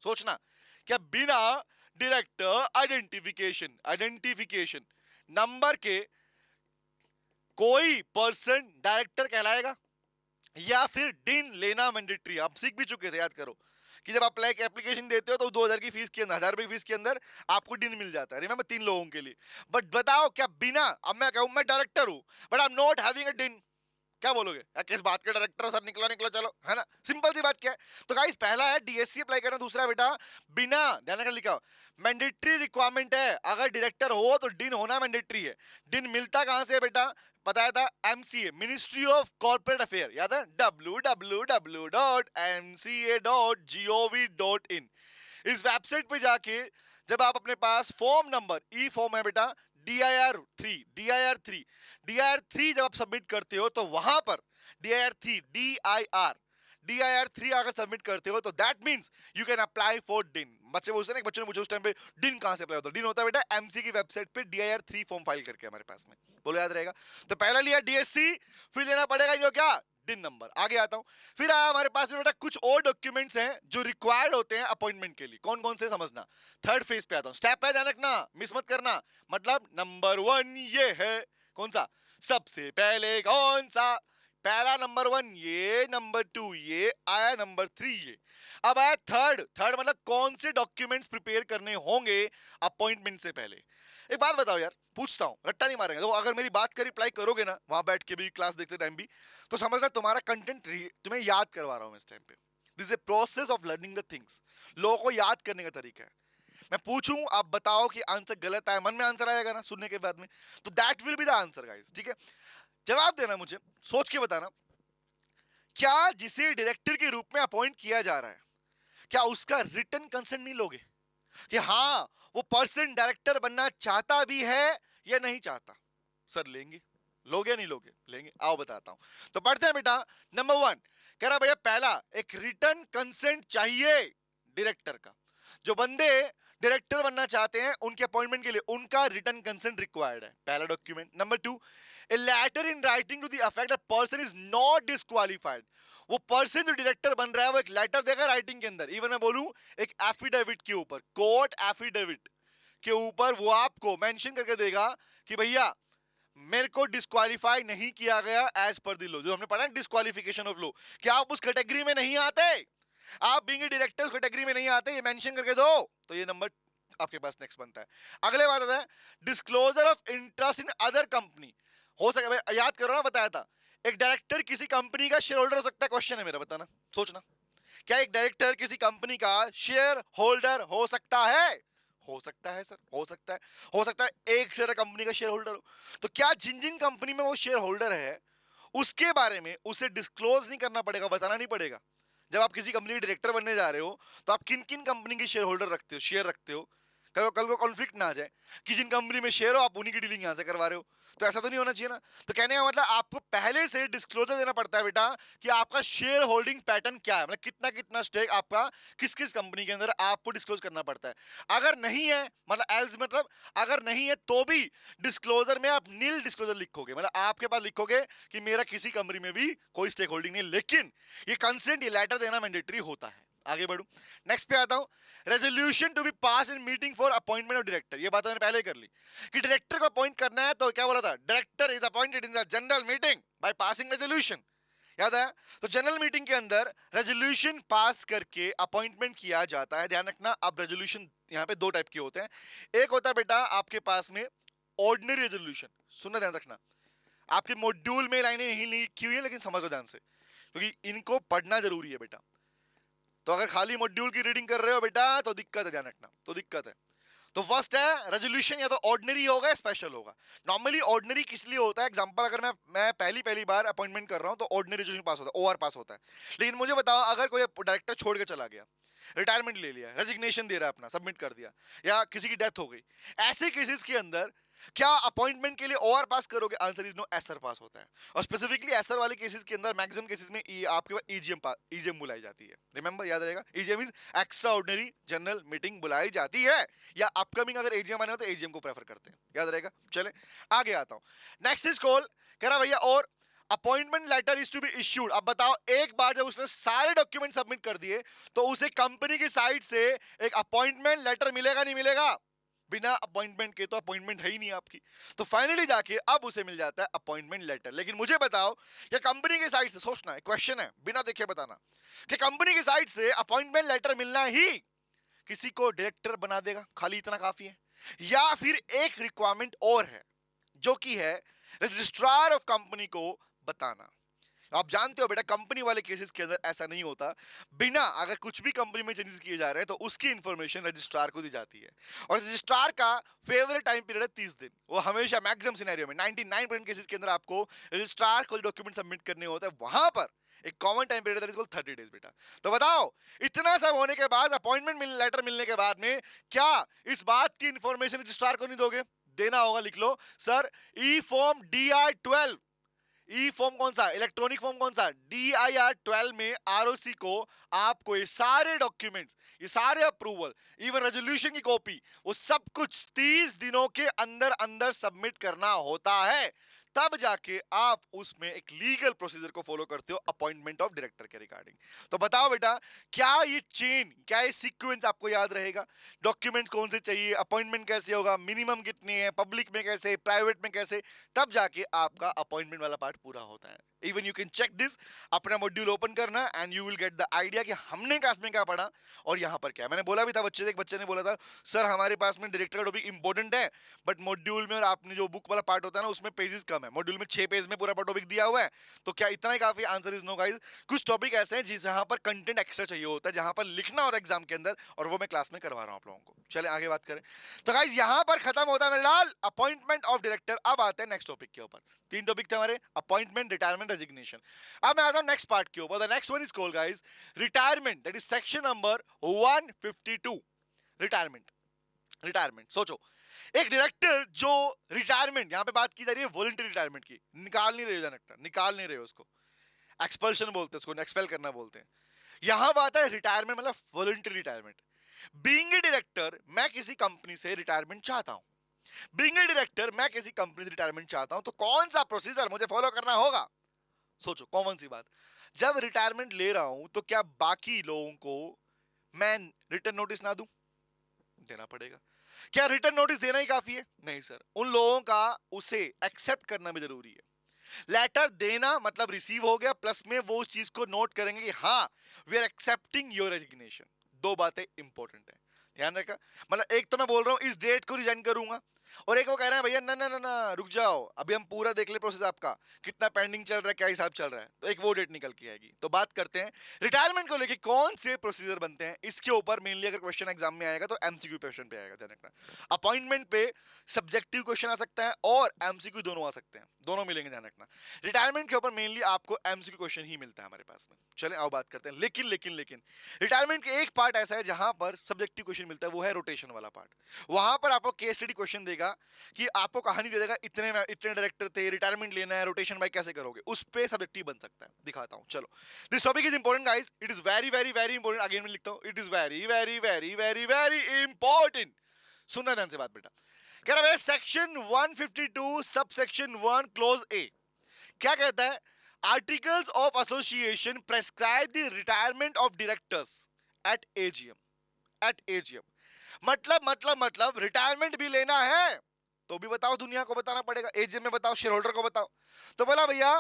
सोचना, क्या बिना डायरेक्टर आइडेंटिफिकेशन नंबर के कोई पर्सन डायरेक्टर कहलाएगा? या फिर डिन लेना मैंडेटरी? आप सीख भी चुके थे, याद करो, कि जब आप एप्लीकेशन देते हो तो 2000 की फीस के अंदर, 1000 रुपए की फीस के अंदर आपको डिन मिल जाता है। रिमेंबर 3 लोगों के लिए। बट बताओ क्या बिना, अब मैं कहूं मैं डायरेक्टर हूं but I am not having a डिन, क्या बोलोगे? यार किस बात के डायरेक्टर हो सर, निकलो निकलो चलो, है ना? सिंपल सी बात क्या है? तो गाइस पहला है डीएससी अप्लाई करना। दूसरा बेटा बिना, ध्यान रखना, लिखा मैंडेटरी रिक्वायरमेंट है, अगर डायरेक्टर हो तो डिन होना मैंडेटरी है। डिन मिलता कहां से है बेटा? बताया था MCA, ministry of corporate affair, याद है? www.mca.gov.in। इस वेबसाइट पे जाके जब आप अपने पास फॉर्म नंबर, ई फॉर्म है बेटा, DIR3 जब आप सबमिट करते हो तो वहां पर DIR3 अगर सबमिट करते हो तो that means you can apply for डिन। बच्चे पूछते हैं, एक बच्चे ने पूछा उस टाइम पे डिन कहां से अप्लाई होता है? डिन होता है बेटा एमसी की वेबसाइट पे DIR3 फॉर्म फाइल करके हमारे पास में। बोलो याद रहेगा। तो पहला लिया डीएससी, फिर लेना पड़ेगा जो क्या, डिन नंबर। आगे आता हूं, फिर आया हमारे पास में बेटा कुछ और डॉक्यूमेंट्स हैं जो रिक्वायर्ड होते हैं अपॉइंटमेंट के लिए। कौन कौन से समझना। थर्ड फेज पे आता हूं, स्टेप है, ध्यान रखना, मिस मत करना। मतलब नंबर 1 ये है, कौन सा? सबसे पहले कौन सा? पहला नंबर 1 ये, नंबर 2 ये, आया नंबर 3 ये। अब आया थर्ड मतलब कौन से डॉक्यूमेंट्स प्रिपेयर करने होंगे अपॉइंटमेंट से पहले। एक बात बताओ यार, पूछता हूं, रट्टा नहीं मारेंगे। तो अगर मेरी बात कर रिप्लाई करोगे ना वहां बैठ के भी, क्लास देखते टाइम भी, तो समझना तुम्हारा कंटेंट तुम्हें याद करवा रहा हूं इस टाइम पे। This is a process of learning the things. लोगों को याद करने का तरीका है। मैं पूछूं, आप बताओ कि आंसर गलत आया, मन में आंसर आएगा ना सुनने के बाद में, तो that will be the answer guys, ठीक है? जवाब देना मुझे, सोच के बताना। क्या जिसे डायरेक्टर के रूप में अपॉइंट किया जा रहा है, क्या उसका रिटर्न कंसेंट नहीं लोगे? कि हाँ वो पर्सन डायरेक्टर बनना चाहता भी है या नहीं चाहता। सर लेंगे, लोगे नहीं लोगे? लेंगे, आओ बताता हूं। तो पढ़ते हैं बेटा। नंबर 1 कह रहा भैया, पहला एक रिटर्न कंसेंट चाहिए डायरेक्टर का। जो बंदे डायरेक्टर बनना चाहते हैं उनके अपॉइंटमेंट के लिए उनका रिटर्न कंसेंट रिक्वायर्ड है, पहला document. Number 2, a letter in writing to the effect that person is not disqualified. वो पर्सन जो डायरेक्टर बन रहा है वो एक लेटर देगा राइटिंग के अंदर, इवन मैं बोलूं एक एफिडेविट के ऊपर, कोर्ट एफिडेविट के ऊपर वो आपको मेंशन करके देगा कि भैया मेरे को डिस्क्वालीफाई नहीं किया गया एज पर द लॉ, जो हमने पढ़ा डिस्क्वालिफिकेशन ऑफ लॉ, कि आप उस कैटेगरी में नहीं आते, आप बीइंग डायरेक्टर उस कैटेगरी में नहीं आते, ये मेंशन करके दो। तो ये नंबर आपके पास नेक्स्ट बनता है। अगले बात आता है disclosure of interest in other company. हो सके, याद करो ना, बताया था एक डायरेक्टर किसी कंपनी का शेयर होल्डर हो सकता है। क्वेश्चन है मेरा, बताना, सोचना, क्या एक डायरेक्टर किसी कंपनी का शेयर होल्डर हो सकता है? हो सकता है सर, हो सकता है। हो सकता है एक शेयर कंपनी का शेयर होल्डर हो। तो क्या जिन जिन कंपनी में वो शेयर होल्डर है उसके बारे में उसे डिस्क्लोज नहीं करना पड़ेगा, बताना नहीं पड़ेगा? जब आप किसी कंपनी के डायरेक्टर बनने जा रहे हो तो आप किन किन कंपनी के शेयर होल्डर रखते हो, शेयर रखते हो? कल को कॉन्फ्लिक्ट ना आ जाए कि जिन कंपनी में शेयर हो आप उन्हीं की डीलिंग यहां से करवा रहे हो, तो ऐसा तो नहीं होना चाहिए ना। तो कहने का मतलब आपको पहले से डिस्क्लोजर देना पड़ता है बेटा कि आपका शेयर होल्डिंग पैटर्न क्या है, मतलब कितना कितना स्टेक आपका किस किस कंपनी के अंदर आपको डिस्क्लोज करना पड़ता है। अगर नहीं है मतलब एल्स, मतलब अगर नहीं है तो भी डिस्क्लोजर में आप नील डिस्क्लोजर लिखोगे, मतलब आपके पास लिखोगे कि मेरा किसी कंपनी में भी कोई स्टेक होल्डिंग नहीं, लेकिन ये कंसेंट, ये लेटर देना मैंडेटरी होता है। आगे बढ़ू, नेक्स्ट पे आता हूं। Resolution to be pass in meeting for appointment of director. ये बात मैंने पहले ही कर ली कि डायरेक्टर को अपॉइंट करना है तो क्या बोला था, director is appointed in the general meeting by passing resolution. याद है? तो जनरल मीटिंग के अंदर रेजोल्यूशन पास करके अपॉइंटमेंट किया जाता है। ध्यान रखना, अब रेजोल्यूशन यहाँ पे दो टाइप के होते हैं। एक होता है बेटा आपके पास में ऑर्डिनरी रेजोल्यूशन, सुनना ध्यान रखना, आपके मॉड्यूल में लाइनें नहीं लिखी हुई है लेकिन समझो ध्यान से, क्योंकि इनको पढ़ना जरूरी है बेटा। तो अगर खाली मॉड्यूल की रीडिंग कर रहे हो बेटा तो दिक्कत है, ध्यान रखना, तो दिक्कत है। तो फर्स्ट है रेजोल्यूशन, या तो ऑर्डिनरी होगा या स्पेशल होगा। नॉर्मली ऑर्डिनरी किस लिए होता है, एग्जांपल अगर मैं पहली पहली बार अपॉइंटमेंट कर रहा हूं तो ऑर्डिनरी रेजोल्यूशन पास होता है, ओआर पास होता है। लेकिन मुझे बताओ अगर कोई डायरेक्टर छोड़ के चला गया, रिटायरमेंट ले लिया, रेजिग्नेशन दे रहा है अपना, सबमिट कर दिया, या किसी की डेथ हो गई, ऐसे केसेस के अंदर क्या अपॉइंटमेंट के लिए ओआर पास करोगे? आंसर इज नो, एसआर पास होता है। और स्पेसिफिकली एसआर वाले केसेस के अंदर मैक्सिमम केसेस में आपके पास ईजीएम बुलाई जाती है। रिमेंबर, याद रहेगा, EGM is extra ordinary general meeting बुलाई जाती है, या अपकमिंग अगर एजीएम आने हो तो एजीएम को प्रेफर करते हैं, याद रहेगा। चले आगे आता हूं। नेक्स्ट इज कॉल, कह रहा भैया और appointment letter is to be issued. अब बताओ, एक बार जब उसने सारे डॉक्यूमेंट सबमिट कर दिए तो उसे कंपनी की साइड से एक अपॉइंटमेंट लेटर मिलेगा नहीं मिलेगा? बिना अपॉइंटमेंट के तो अपॉइंटमेंट है ही नहीं आपकी। तो फाइनली जाके अब उसे मिल जाता है अपॉइंटमेंट लेटर। लेकिन मुझे बताओ, ये कंपनी की साइड से, सोचना है, क्वेश्चन है, बिना देखे बताना, कि कंपनी की साइड से अपॉइंटमेंट लेटर मिलना ही किसी को डायरेक्टर बना देगा, खाली इतना काफी है? या फिर एक रिक्वायरमेंट और है जो कि है रजिस्ट्रार ऑफ कंपनी को बताना। आप जानते हो बेटा कंपनी वाले केसेस के अंदर ऐसा नहीं होता, बिना अगर कुछ भी कंपनी में चेंजेस किए जा रहे हैं तो उसकी इंफॉर्मेशन रजिस्ट्रार को दी जाती है। और रजिस्ट्रार का फेवरेट टाइम पीरियड है 30 दिन। वो हमेशा मैक्सिमम सिनेरियो में 99% केसेस के अंदर आपको रजिस्ट्रार को डॉक्यूमेंट सबमिट करने होता है, वहां पर एक कॉमन टाइम पीरियड है 30 डेज बेटा। तो बताओ, इतना सब होने के बाद, अपॉइंटमेंट लेटर मिलने के बाद में क्या इस बात की इंफॉर्मेशन रजिस्ट्रार को नहीं दोगे? देना होगा, लिख लो सर, ई फॉर्म DI-12। ई फॉर्म कौन सा, इलेक्ट्रॉनिक फॉर्म कौन सा, DIR-12 में आरओसी को आपको ये सारे डॉक्यूमेंट्स, ये सारे अप्रूवल, इवन रेजोल्यूशन की कॉपी, वो सब कुछ 30 दिनों के अंदर अंदर सबमिट करना होता है। तब जाके आप उसमें एक लीगल प्रोसीजर को फॉलो करते हो अपॉइंटमेंट ऑफ डायरेक्टर के रिगार्डिंग। तो बताओ बेटा, क्या ये चेन, क्या ये सीक्वेंस आपको याद रहेगा? डॉक्यूमेंट कौन से चाहिए, अपॉइंटमेंट कैसे होगा, मिनिमम कितनी है, पब्लिक में कैसे, प्राइवेट में कैसे, तब जाके आपका अपॉइंटमेंट वाला पार्ट पूरा होता है। Even you can check this, अपना मॉड्यूल ओपन करना and you will get the idea कि हमने क्लास में क्या पढ़ा और यहाँ पर क्या है। मैंने बोला भी था बच्चे से, एक बच्चे ने बोला था सर हमारे पास में डायरेक्टर का टॉपिक इंपॉर्टेंट है बट मॉड्यूल में और आपने जो बुक वाला पार्ट होता है ना उसमें पेजेस कम है, मॉड्यूल में 6 पेज में पूरा टॉपिक दिया हुआ है, तो क्या इतना ही काफी? Answer is no guys. कुछ टॉपिक ऐसे हैं जहां पर कंटेंट एक्स्ट्रा चाहिए होता है, जहां पर लिखना होता है एग्जाम के अंदर, और वो मैं क्लास में करवा रहा हूं आप लोगों को। चले आगे बात करें। तो गाइस यहां पर खत्म होता है मेरे लाल अपॉइंटमेंट ऑफ डायरेक्टर। अब आते हैं नेक्स्ट टॉपिक के ऊपर। 3 टॉपिक थे हमारे, अपॉइंटमेंट, रिटायरमेंट, रेजिग्नेशन। अब मैं आता हूं नेक्स्ट पार्ट के ऊपर। The next one is called guys retirement, that is section number 152। Retirement, retirement सोचो, एक डायरेक्टर जो रिटायरमेंट, यहां पे बात की जा रही है वॉलंटरी रिटायरमेंट की, निकाल नहीं रहे डायरेक्टर, निकाल नहीं रहे उसको, एक्सपल्शन बोलते हैं उसको, एक्सपेल करना बोलते हैं। यहां बात है रिटायरमेंट मतलब voluntary retirement. Being a director मैं किसी कंपनी से रिटायरमेंट चाहता हूं, बीइंग ए डायरेक्टर मैं किसी कंपनी से रिटायरमेंट चाहता हूं, तो कौन सा प्रोसीजर मुझे फॉलो करना होगा? सोचो कॉमन सी बात, जब रिटायरमेंट ले रहा हूं तो क्या बाकी लोगों को मैं रिटर्न नोटिस ना दूं? देना पड़ेगा। क्या रिटर्न नोटिस देना ही काफी है? नहीं सर, उन लोगों का उसे एक्सेप्ट करना भी जरूरी है। लेटर देना मतलब रिसीव हो गया, प्लस में वो उस चीज को नोट करेंगे कि हाँ we are accepting your resignation. दो बातें इंपॉर्टेंट है, ध्यान रखा। मतलब एक तो मैं बोल रहा हूं इस डेट को रिजाइन करूंगा, और एक वो कह रहे हैं भैया ना ना ना ना रुक जाओ, अभी हम पूरा देख ले प्रोसेस आपका कितना पेंडिंग चल रहा है, क्या हिसाब चल रहा है, तो एक वो डेट निकल के आएगी। तो बात करते हैं रिटायरमेंट को लेके कौन से प्रोसीजर बनते हैं, इसके ऊपर मेनली अगर क्वेश्चन एग्जाम में आएगा तो एमसीक्यू क्वेश्चन पे आएगा, ध्यान रखना। अपॉइंटमेंट पे सब्जेक्टिव क्वेश्चन आ सकता है और एमसीक्यू दोनों आ सकते हैं, दोनों मिलेंगे, ध्यान रखना। रिटायरमेंट के ऊपर मेनली आपको एमसीक्यू क्वेश्चन ही मिलता है हमारे पास में। चलें आओ बात करते हैं, लेकिन लेकिन लेकिन रिटायरमेंट के एक पार्ट ऐसा है जहां पर सब्जेक्टिव क्वेश्चन मिलता है, वो है रोटेशन वाला पार्ट। वहां पर आपको केस स्टडी क्वेश्चन देगा कि आपको कहानी दे देगा, इतने इतने डायरेक्टर थे, रिटायरमेंट लेना है, रोटेशन बाय कैसे करोगे, उस पे सब्जेक्टिव बन सकता है। दिखाता हूं, चलो। This topic is important guys, it is very very very important. Again मैं लिखता हूं, it is very very very very very important. सुनना ध्यान से बात बेटा। कह रहा है सेक्शन 152 सब सेक्शन 1 क्लोज ए क्या कहता है? Articles of association prescribe the retirement of directors at AGM, at AGM. मतलब रिटायरमेंट भी लेना है तो भी बताओ, दुनिया को बताना पड़ेगा, एजीएम में बताओ, शेयर होल्डर को बताओ। तो बोला भैया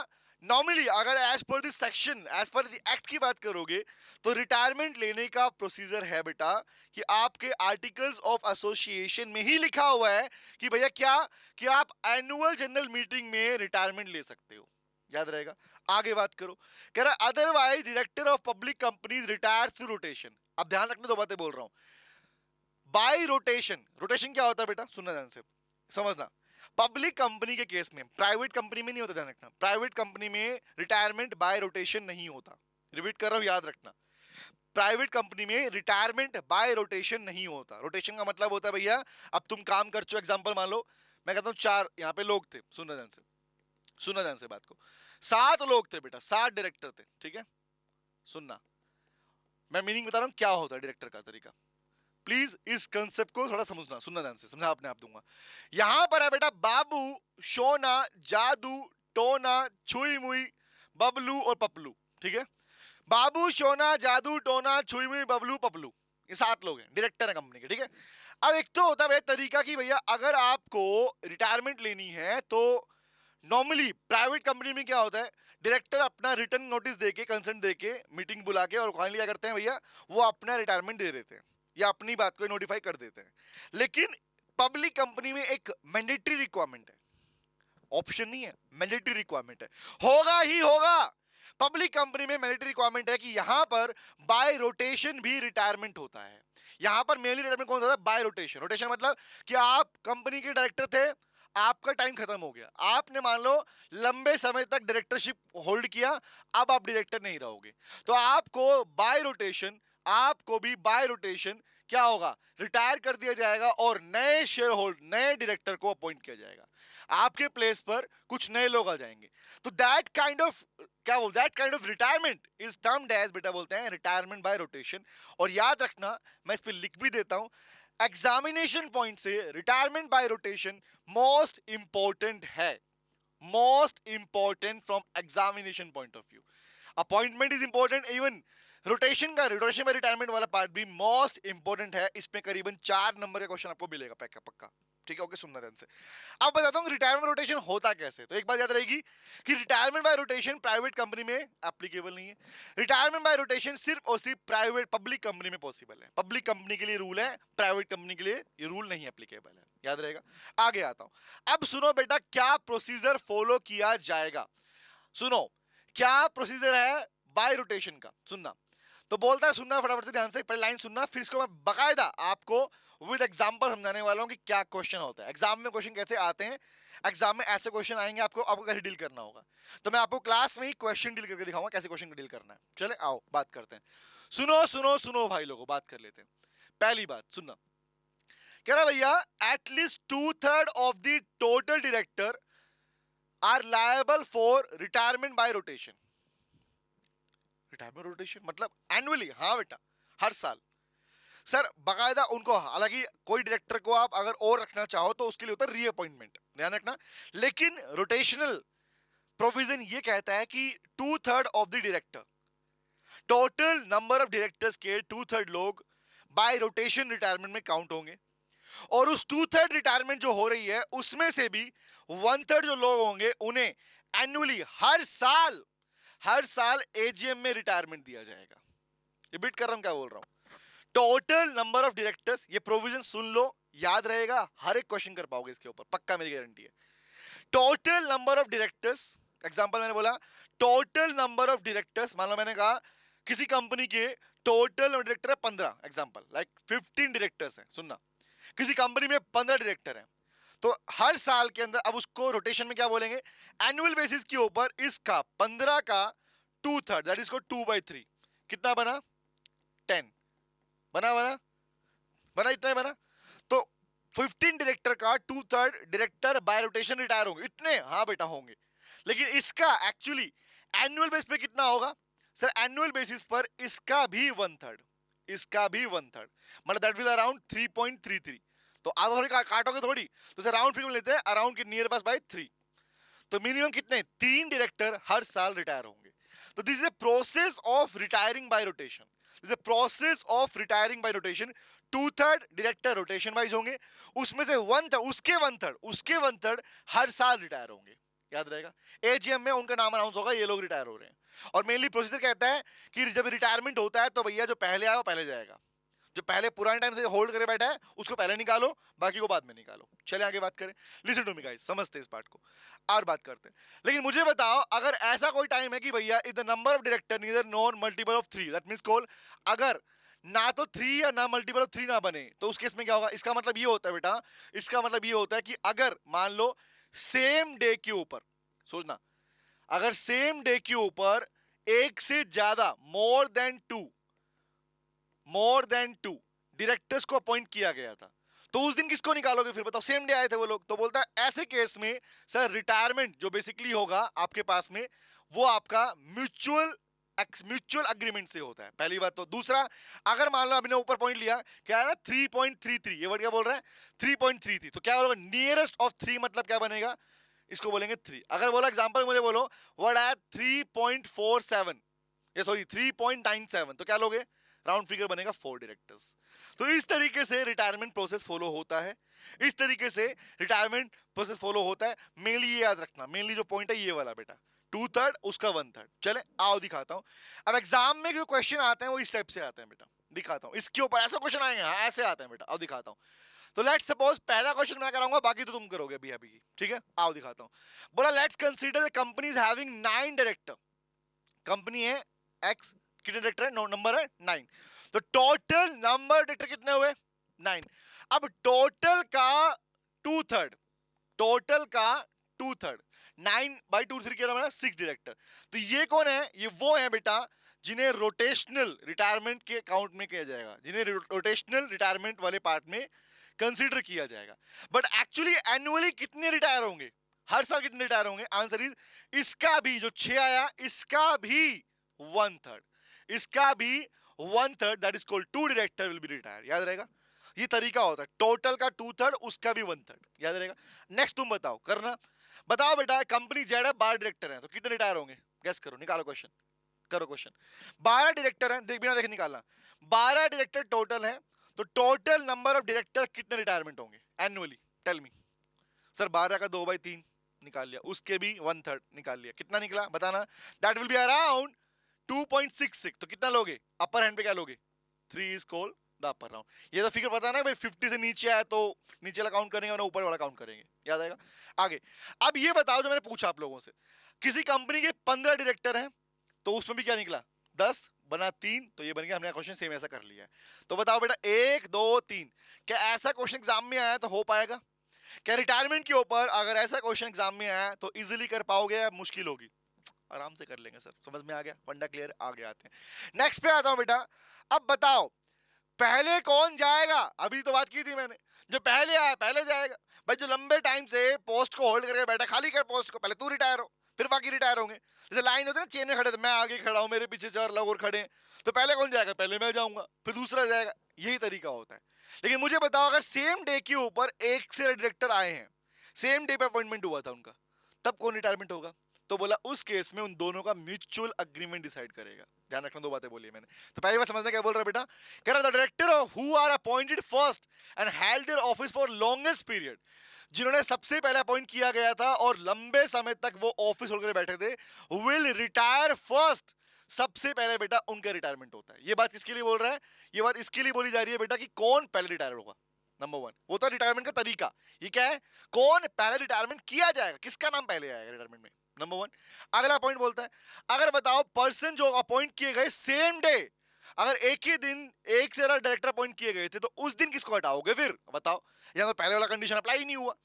नॉर्मली अगर as per this section, as per the act की बात करोगे तो रिटायरमेंट लेने का प्रोसीजर है बेटा कि आपके आर्टिकल्स ऑफ एसोसिएशन में ही लिखा हुआ है कि भैया क्या कि आप एनुअल जनरल मीटिंग में रिटायरमेंट ले सकते हो, याद रहेगा। आगे बात करो, कह रहा otherwise director of public companies retire through rotation. अब ध्यान रखना, दो बातें बोल रहा हूं। बाय रोटेशन, रोटेशन क्या होता है बेटा, सुनना ध्यान से, समझना। पब्लिक कंपनी के केस में, प्राइवेट कंपनी में नहीं होता, ध्यान रखना। प्राइवेट कंपनी में रिटायरमेंट बाय रोटेशन नहीं होता, रिपीट कर रहा हूं, याद रखना। प्राइवेट कंपनी में रिटायरमेंट बाय रोटेशन नहीं होता। रोटेशन का मतलब होता है भैया अब तुम काम कर चुके, एग्जांपल मान लो मैं कहता हूं चार यहाँ पे लोग थे, सुनना ध्यान से, सुनना ध्यान से बात को। 7 लोग थे बेटा, 7 डायरेक्टर थे, ठीक है। सुनना, मैं मीनिंग बता रहा हूं क्या होता है डायरेक्टर का तरीका। प्लीज इस कंसेप्ट को थोड़ा समझना, सुनना ध्यान से, समझा अपने आप दूंगा। यहां पर है बेटा बाबू, शोना, जादू, टोना, छुई मुई, बबलू और पपलू, ठीक है। बाबू, शोना, जादू, टोना, छुई मुई, बबलू, पपलू, ये 7 लोग हैं, डायरेक्टर है कंपनी के, ठीक है। अब एक तो होता है तरीका कि भैया अगर आपको रिटायरमेंट लेनी है तो नॉर्मली प्राइवेट कंपनी में क्या होता है, डायरेक्टर अपना रिटर्न नोटिस देके, कंसेंट देके, मीटिंग बुला के और फाइनली क्या करते हैं भैया, वो अपना रिटायरमेंट दे देते हैं या अपनी बात को नोटिफाई कर देते हैं। लेकिन पब्लिक कंपनी में एक मैंडेटरी रिक्वायरमेंट है, ऑप्शन नहीं है, मैंडेटरी रिक्वायरमेंट है, होगा ही होगा। पब्लिक कंपनी में मैंडेटरी रिक्वायरमेंट है कि यहां पर बाय रोटेशन भी रिटायरमेंट होता है। यहां पर मेनली रिटायरमेंट कौन सा होता है? Bye rotation. रोटेशन मतलब कि आप कंपनी के डायरेक्टर थे, आपका टाइम खत्म हो गया, आपने मान लो लंबे समय तक डायरेक्टरशिप होल्ड किया, अब आप डायरेक्टर नहीं रहोगे, तो आपको बाय रोटेशन, आपको भी बाय रोटेशन क्या होगा, रिटायर कर दिया जाएगा और नए शेयर होल्ड, नए डायरेक्टर को अपॉइंट किया जाएगा, आपके प्लेस पर कुछ नए लोग आ जाएंगे। तो दैट काइंड ऑफ क्या बोल, that kind of retirement is termed as, बेटा बोलते हैं रिटायरमेंट बाय रोटेशन। और याद रखना, मैं इस पे लिख भी देता हूं, एग्जामिनेशन पॉइंट से retirement by rotation most important है, most important from examination point of view. Appointment is important, even rotation का, रोटेशन में रिटायरमेंट वाला पार्ट भी मोस्ट इंपॉर्टेंट है। इसमें करीबन 4 नंबर का क्वेश्चन आपको मिलेगा पक्का पक्का, ठीक है। ओके, सुनना ध्यान से। अब बताता हूं रिटायरमेंट रोटेशन होता कैसे। तो एक बात याद रहेगी कि retirement by rotation private company में एप्लीकेबल नहीं है। रिटायरमेंट बाय रोटेशन सिर्फ और सिर्फ प्राइवेट पब्लिक कंपनी में पॉसिबल है। पब्लिक कंपनी के लिए रूल है, प्राइवेट कंपनी के लिए ये रूल नहीं एप्लीकेबल है, याद रहेगा। आगे आता हूं, अब सुनो बेटा क्या प्रोसीजर फॉलो किया जाएगा। सुनो क्या प्रोसीजर है बाय रोटेशन का, सुनना। तो बोलता है, सुनना फटाफट से ध्यान से, पहले लाइन सुनना, फिर इसको मैं बकायदा आपको विद एग्जांपल समझाने वाला हूं कि क्या क्वेश्चन होता है, एग्जाम में क्वेश्चन कैसे आते हैं। एग्जाम में ऐसे क्वेश्चन आएंगे, आपको आपको कैसे डील करना होगा। तो मैं आपको क्लास में ही क्वेश्चन डील करके दिखाऊंगा कैसे क्वेश्चन डील करना है। चले आओ बात करते हैं। सुनो सुनो सुनो भाई लोगों, बात कर लेते हैं। पहली बात सुनना, कह रहा भैया at least 2/3 of the total director are liable for retirement by rotation. Retirement rotation मतलब एनुअली? हाँ बेटा, हर साल। सर बाकायदा उनको, हालांकि कोई डायरेक्टर को आप अगर और रखना चाहो तो उसके लिए होता है रीअपॉइंटमेंट, ध्यान रखना। लेकिन रोटेशनल प्रोविजन ये कहता है कि 2/3 of the director, total number of directors के 2/3 लोग बाय रोटेशन रिटायरमेंट में काउंट होंगे। और उस 2/3 रिटायरमेंट जो हो रही है उसमें से भी 1/3 जो लोग होंगे उन्हें एनुअली हर साल एजीएम में रिटायरमेंट दिया जाएगा। रिपीट कर रहा हूं क्या बोल रहा हूं। टोटल नंबर ऑफ डायरेक्टर्स, ये प्रोविजन सुन लो, याद रहेगा, हर एक क्वेश्चन कर पाओगे इसके ऊपर, पक्का मेरी गारंटी है। Total number of directors, example मैंने बोला टोटल नंबर ऑफ डायरेक्टर्स, मान लो मैंने कहा किसी कंपनी के टोटल डायरेक्टर है 15, एग्जांपल लाइक 15 डायरेक्टर्स हैं, सुनना, किसी कंपनी में 15 डायरेक्टर हैं, तो हर साल के अंदर, अब उसको रोटेशन में क्या बोलेंगे, एनुअल बेसिस के ऊपर इसका 15 का 2/3, दैट इज को 2/3, कितना बना, 10 बना, इतना ही बना। तो 15 डायरेक्टर का 2/3 डायरेक्टर बाय रोटेशन रिटायर होंगे, इतने, हाँ बेटा होंगे। लेकिन इसका एक्चुअली एनुअल बेस पे कितना होगा सर, एनुअल बेसिस पर इसका भी 1/3, मतलब दैट विल अराउंड 3.33। तो आधा थोड़ी काटोगे थोड़ी, तो सर राउंड फिगर लेते हैं, अराउंड के नियर पास बाय 3। तो मिनिमम कितने, 3 डायरेक्टर हर साल रिटायर होंगे। तो this is a process of retiring bye rotation, this is a process of retiring bye rotation. 2/3 director rotation wise होंगे, उसमें से 1/3, उसके 1/3 हर साल रिटायर होंगे, याद रहेगा। एजीएम में उनका नाम अनाउंस होगा, ये लोग रिटायर हो रहे हैं। और मेनली प्रोसीजर कहता है कि जब रिटायरमेंट होता है तो भैया जो पहले आया वो पहले जाएगा, जो पहले पुराने टाइम से होल्ड करे बैठा है उसको पहले निकालो, बाकी को बाद में निकालो। चले आगे बात करें, लिसन टू मी गाइस, समझते हैं इस पार्ट को और बात करते हैं। लेकिन मुझे बताओ, अगर ऐसा कोई टाइम है कि भैया if the number of director neither nor multiple of 3, that means call, अगर ना तो 3 या ना मल्टीपल ऑफ 3 ना बने, तो उस केस में क्या होगा। इसका मतलब ये होता है बेटा, इसका मतलब ये होता है कि अगर मान लो सेम डे के ऊपर, सोचना, अगर सेम डे के ऊपर एक से ज्यादा मोर देन टू डायरेक्टर्स को अपॉइंट किया गया था, तो उस दिन किसको निकालोगे फिर, बताओ, सेम डे आए थे वो लोग। तो बोलता है ऐसे केस में सर रिटायरमेंट जो बेसिकली होगा आपके पास में, वो आपका म्यूचुअल अग्रीमेंट से होता है, पहली बात। तो दूसरा, अगर मान लो आपने ऊपर पॉइंट लिया, क्या है ना, 3.33, ये वर्ड क्या बोल रहा है, 3.33, तो क्या होगा, नियरेस्ट ऑफ 3 मतलब क्या बनेगा, इसको बोलेंगे 3। अगर बोला एग्जांपल मुझे बोलो व्हाट है 3.47, ये सॉरी 3.97, तो क्या लोगे, राउंड फिगर बनेगा 4 डायरेक्टर्स। तो इस तरीके से रिटायरमेंट प्रोसेस फॉलो होता है, इस तरीके से रिटायरमेंट प्रोसेस फॉलो होता है। मेनली ये याद रखना, मेनली जो पॉइंट है ये वाला बेटा, 2/3 उसका 1/3। चले आओ दिखाता हूं। अब एग्जाम में जो क्वेश्चन आते हैं वो इस टाइप से आते हैं बेटा, दिखाता हूं इसके ऊपर ऐसा क्वेश्चन आएंगे, हाँ ऐसे आते हैं बेटा, अब दिखाता हूं। तो लेट्स सपोज पहला क्वेश्चन मैं कराऊंगा, बाकी तो तुम करोगे अभी अभी की, ठीक है। आओ दिखाता हूं। बोला let's consider the company is having 9 director, company है एक्स, कितने डायरेक्टर है, नंबर है 9, तो टोटल नंबर डायरेक्टर कितने हुए, 9। अब टोटल का 2/3, 9/2 क्या ना 6 डायरेक्टर। तो ये कौन है, ये वो है बेटा जिन्हें रोटेशनल रिटायरमेंट के अकाउंट में किया जाएगा, जिन्हें रोटेशनल रिटायरमेंट वाले पार्ट में कंसीडर किया जाएगा। बट एक्चुअली एनुअली कितने रिटायर होंगे, हर साल कितने रिटायर होंगे, आंसर इज इसका भी जो 6 आया इसका भी 1/3, इसका भी 1/3, that is called 2 director will B retire, याद रहेगा। ये तरीका होता है, टोटल का 2/3 उसका भी 1/3, याद रहेगा। नेक्स्ट तुम बताओ, करना, बताओ बेटा कंपनी जेड है, 12 डायरेक्टर हैं, तो कितने रिटायर होंगे, गेस करो, निकालो क्वेश्चन, करो क्वेश्चन। 12 डायरेक्टर हैं, देख बिना देखे निकालना, 12 डायरेक्टर टोटल हैं, तो टोटल नंबर ऑफ डायरेक्टर कितने रिटायरमेंट होंगे एनुअली, टेल मी। सर 12 का 2/3 निकाल लिया, उसके भी 1/3 निकाल लिया, कितना निकला बताना, दैट विल बी अराउंड 2.66। तो कितना लोगे, अपर हैंड पे क्या लोगे, 3 is called the upper round. ये तो फिगर पता है ना भाई, 50 से नीचे आया तो नीचे वाला काउंट करेंगे, ऊपर वाला काउंट करेंगे, याद आएगा। आगे अब ये बताओ, जो मैंने पूछा आप लोगों से, किसी कंपनी के 15 डायरेक्टर हैं, तो उसमें भी क्या निकला, 10 बना 3, तो ये बन गया, हमने क्वेश्चन सेम ऐसा कर लिया है। तो बताओ बेटा 1 2 3, क्या ऐसा क्वेश्चन एग्जाम में आया तो हो पाएगा, क्या रिटायरमेंट के ऊपर अगर ऐसा क्वेश्चन एग्जाम में आया तो इजीली कर पाओगे या मुश्किल होगी, आराम से कर लेंगे सर, समझ में आ गया, फंडा क्लियर, आगे आते हैं। नेक्स्ट पे आता हूं बेटा, अब बताओ पहले कौन जाएगा, अभी तो बात की थी मैंने, जो पहले आया पहले जाएगा। भाई जो लंबे टाइम से पोस्ट को होल्ड करके बैठा, खाली कर पोस्ट को, पहले तू रिटायर हो, फिर बाकी रिटायर होंगे। जैसे लाइन होती है ना, चेन में खड़े थे, मैं आगे खड़ा हूं, मेरे पीछे 4 लोग और खड़े हैं, तो पहले कौन जाएगा? पहले मैं जाऊंगा, फिर दूसरा जाएगा। यही तरीका होता है। लेकिन मुझे बताओ, अगर सेम डे के ऊपर एक से डायरेक्टर आए हैं, सेम डे पे अपॉइंटमेंट हुआ था उनका, तब कौन रिटायरमेंट होगा? तो बोला उस केस में उन दोनों का म्यूचुअल अग्रीमेंट डिसाइड करेगा। ध्यान रखना, 2 बातें बोली है मैंने। तो पहली बात समझना, क्या बोल रहा है बेटा? कह रहा the director who are appointed first and held their office for longest period, जिन्होंने सबसे पहले अपॉइंट किया गया था और लंबे समय तक वो ऑफिस होकर बैठे थे, विल रिटायर फर्स्ट। सबसे पहले बेटा उनका रिटायरमेंट होता है। ये बात किसके लिए बोल रहा है? ये बात इसके लिए बोली जा रही है बेटा कि कौन पहले रिटायर होगा। नंबर 1 वो तो रिटायरमेंट का तरीका। ये क्या है? कौन पहले रिटायरमेंट किया जाएगा, किसका नाम पहले आएगा रिटायरमेंट में। नंबर 1। अगला पॉइंट बोलता है, अगर बताओ पर्सन जो अपॉइंट किए गए सेम डे, अगर एक ही दिन एक से ज्यादा डायरेक्टर अपॉइंट किए गए थे, तो उस दिन किसको हटाओगे? फिर बताओ, यहाँ तो पहले वाला कंडीशन अप्लाई ही नहीं हुआ।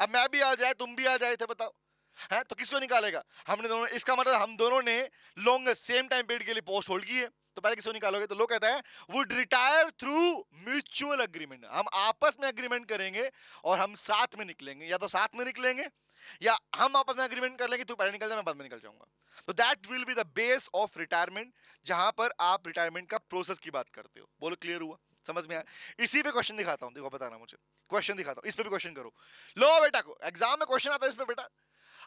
अब मैं भी आ जाए, तुम भी आ जाए थे, बताओ है तो किसको निकालेगा? हमने दोनों, इसका मतलब हम दोनों ने लॉन्ग सेम टाइम पीरियड के लिए पोस्ट होल्ड की है, तो पहले किसको निकालोगे? तो लोग कहता है would retire through mutual agreement. हम आपस में अग्रीमेंट करेंगे और हम साथ में निकलेंगे, या तो साथ में निकलेंगे या हम आपस में अग्रीमेंट कर लेंगे, तू पहले निकल जा, मैं बाद में निकल जाऊंगा। तो that will be the base of retirement, जहां पर आप रिटायरमेंट का प्रोसेस की बात करते हो। बोलो क्लियर हुआ? समझ में आया? इसी पे क्वेश्चन दिखाता हूं, देखो बताना मुझे, क्वेश्चन दिखाता हूं, इस पे भी क्वेश्चन करो। लो बेटा को एग्जाम में क्वेश्चन आता है इस पे बेटा।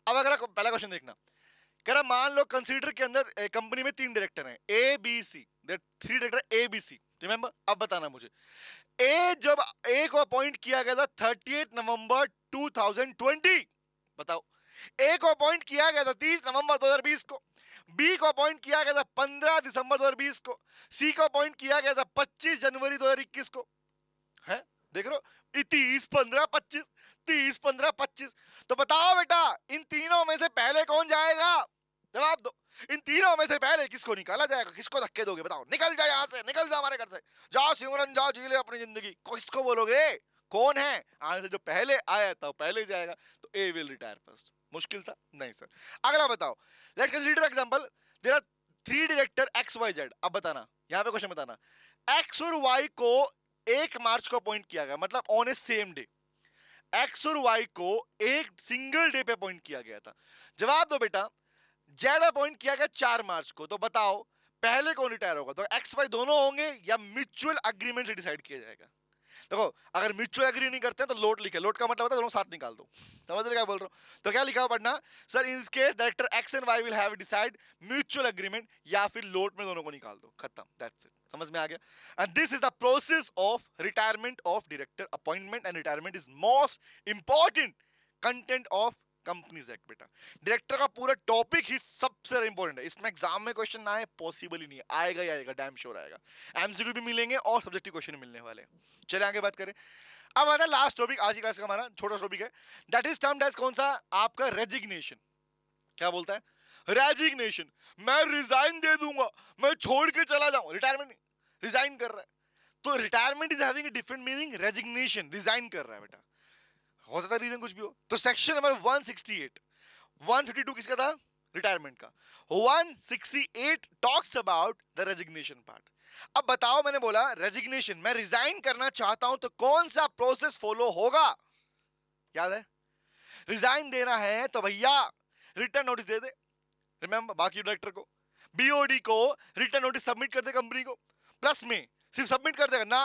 अब अगर पहला क्वेश्चन देखना, कह रहा मान लो कंसीडर के अंदर कंपनी में 3 डायरेक्टर हैं, A B C, 3 director A B C, remember? अब बताना मुझे, ए जब ए को अपॉइंट किया गया था 30 नवंबर 2020, बताओ ए को अपॉइंट किया गया था 30 नवंबर 2020 को, बी को अपॉइंट किया गया था 15 दिसंबर 2020 को, सी को अपॉइंट किया गया था 25 जनवरी 2021 को। है देख रहे हो, 30 15 25, 30 15 25। तो बताओ बेटा, इन तीनों में से पहले कौन जाएगा? जवाब दो। इन तीनों में से पहले किसको निकाला जाएगा? किसको धक्के दोगे? बताओ, निकल जा यहाँ से, निकल जा हमारे घर से, जाओ सिमरन, जाओ जी ले अपनी जिंदगी। किसको बोलोगे? कौन है आने से जो पहले आया था पहले जाएगा? तो ए विल रिटायर फर्स्ट। मुश्किल था? नहीं सर। अगला बताओ, let's consider example, there are 3 director x y z. अब बताना, यहाँ पे क्वेश्चन बताना, एक्स और वाई को 1 मार्च को अपॉइंट किया गया, मतलब on A same day. X और वाई को एक सिंगल डे पे अपॉइंट किया गया था। जवाब दो बेटा, जेड अपॉइंट किया गया 4 मार्च को, तो बताओ पहले कौन रिटायर होगा? तो एक्स वाई दोनों होंगे या म्यूचुअल अग्रीमेंट से डिसाइड किया जाएगा? देखो, अगर म्यूचुअल एग्री नहीं करते हैं तो लोट लिखे, लोट का मतलब होता है दोनों साथ निकाल दो। समझ रहे क्या बोल रहा हूं? तो क्या लिखा हुआ पढ़ना, sir in case director x and y will have decide mutual agreement, या फिर लोट में दोनों को निकाल दो, खत्म, दैट्स इट। समझ में आ गया? And this is the process of retirement of director. Appointment and retirement is most important content of companies act बेटा। डायरेक्टर का पूरा टॉपिक ही सबसे इंपॉर्टेंट है। इसमें एग्जाम में क्वेश्चन ना आए पॉसिबल ही नहीं है, आएगा ही आएगा, डैम श्योर आएगा। एमसीक्यू भी मिलेंगे और सब्जेक्टिव क्वेश्चन मिलने वाले हैं। चलिए आगे बात करें। अब आता है लास्ट टॉपिक आज की क्लास का, हमारा छोटा टॉपिक है, दैट इज टर्म्ड एज कौन सा? आपका रेजिग्नेशन। क्या बोलता है? रेजिग्नेशन। मैं रिजाइन दे दूंगा, मैं छोड़ के चला जाऊं, रिटायरमेंट नहीं, रिजाइन कर रहा है। तो retirement is having a different meaning, resignation resign कर रहा है बेटा, हो सकता है रीजन कुछ भी हो। तो सेक्शन नंबर 168, 152 किसका था? रिटायरमेंट का। 168 talks about the resignation part. अब बताओ, मैंने बोला रेजिग्नेशन, मैं रिजाइन करना चाहता हूं, तो कौन सा प्रोसेस फॉलो होगा? याद है? रिजाइन देना है तो भैया रिटर्न नोटिस दे दे, रिमेंबर, बाकी डायरेक्टर को, बीओडी को रिटर्न नोटिस सबमिट कर दे कंपनी को। प्लस में सिर्फ सबमिट कर देगा ना,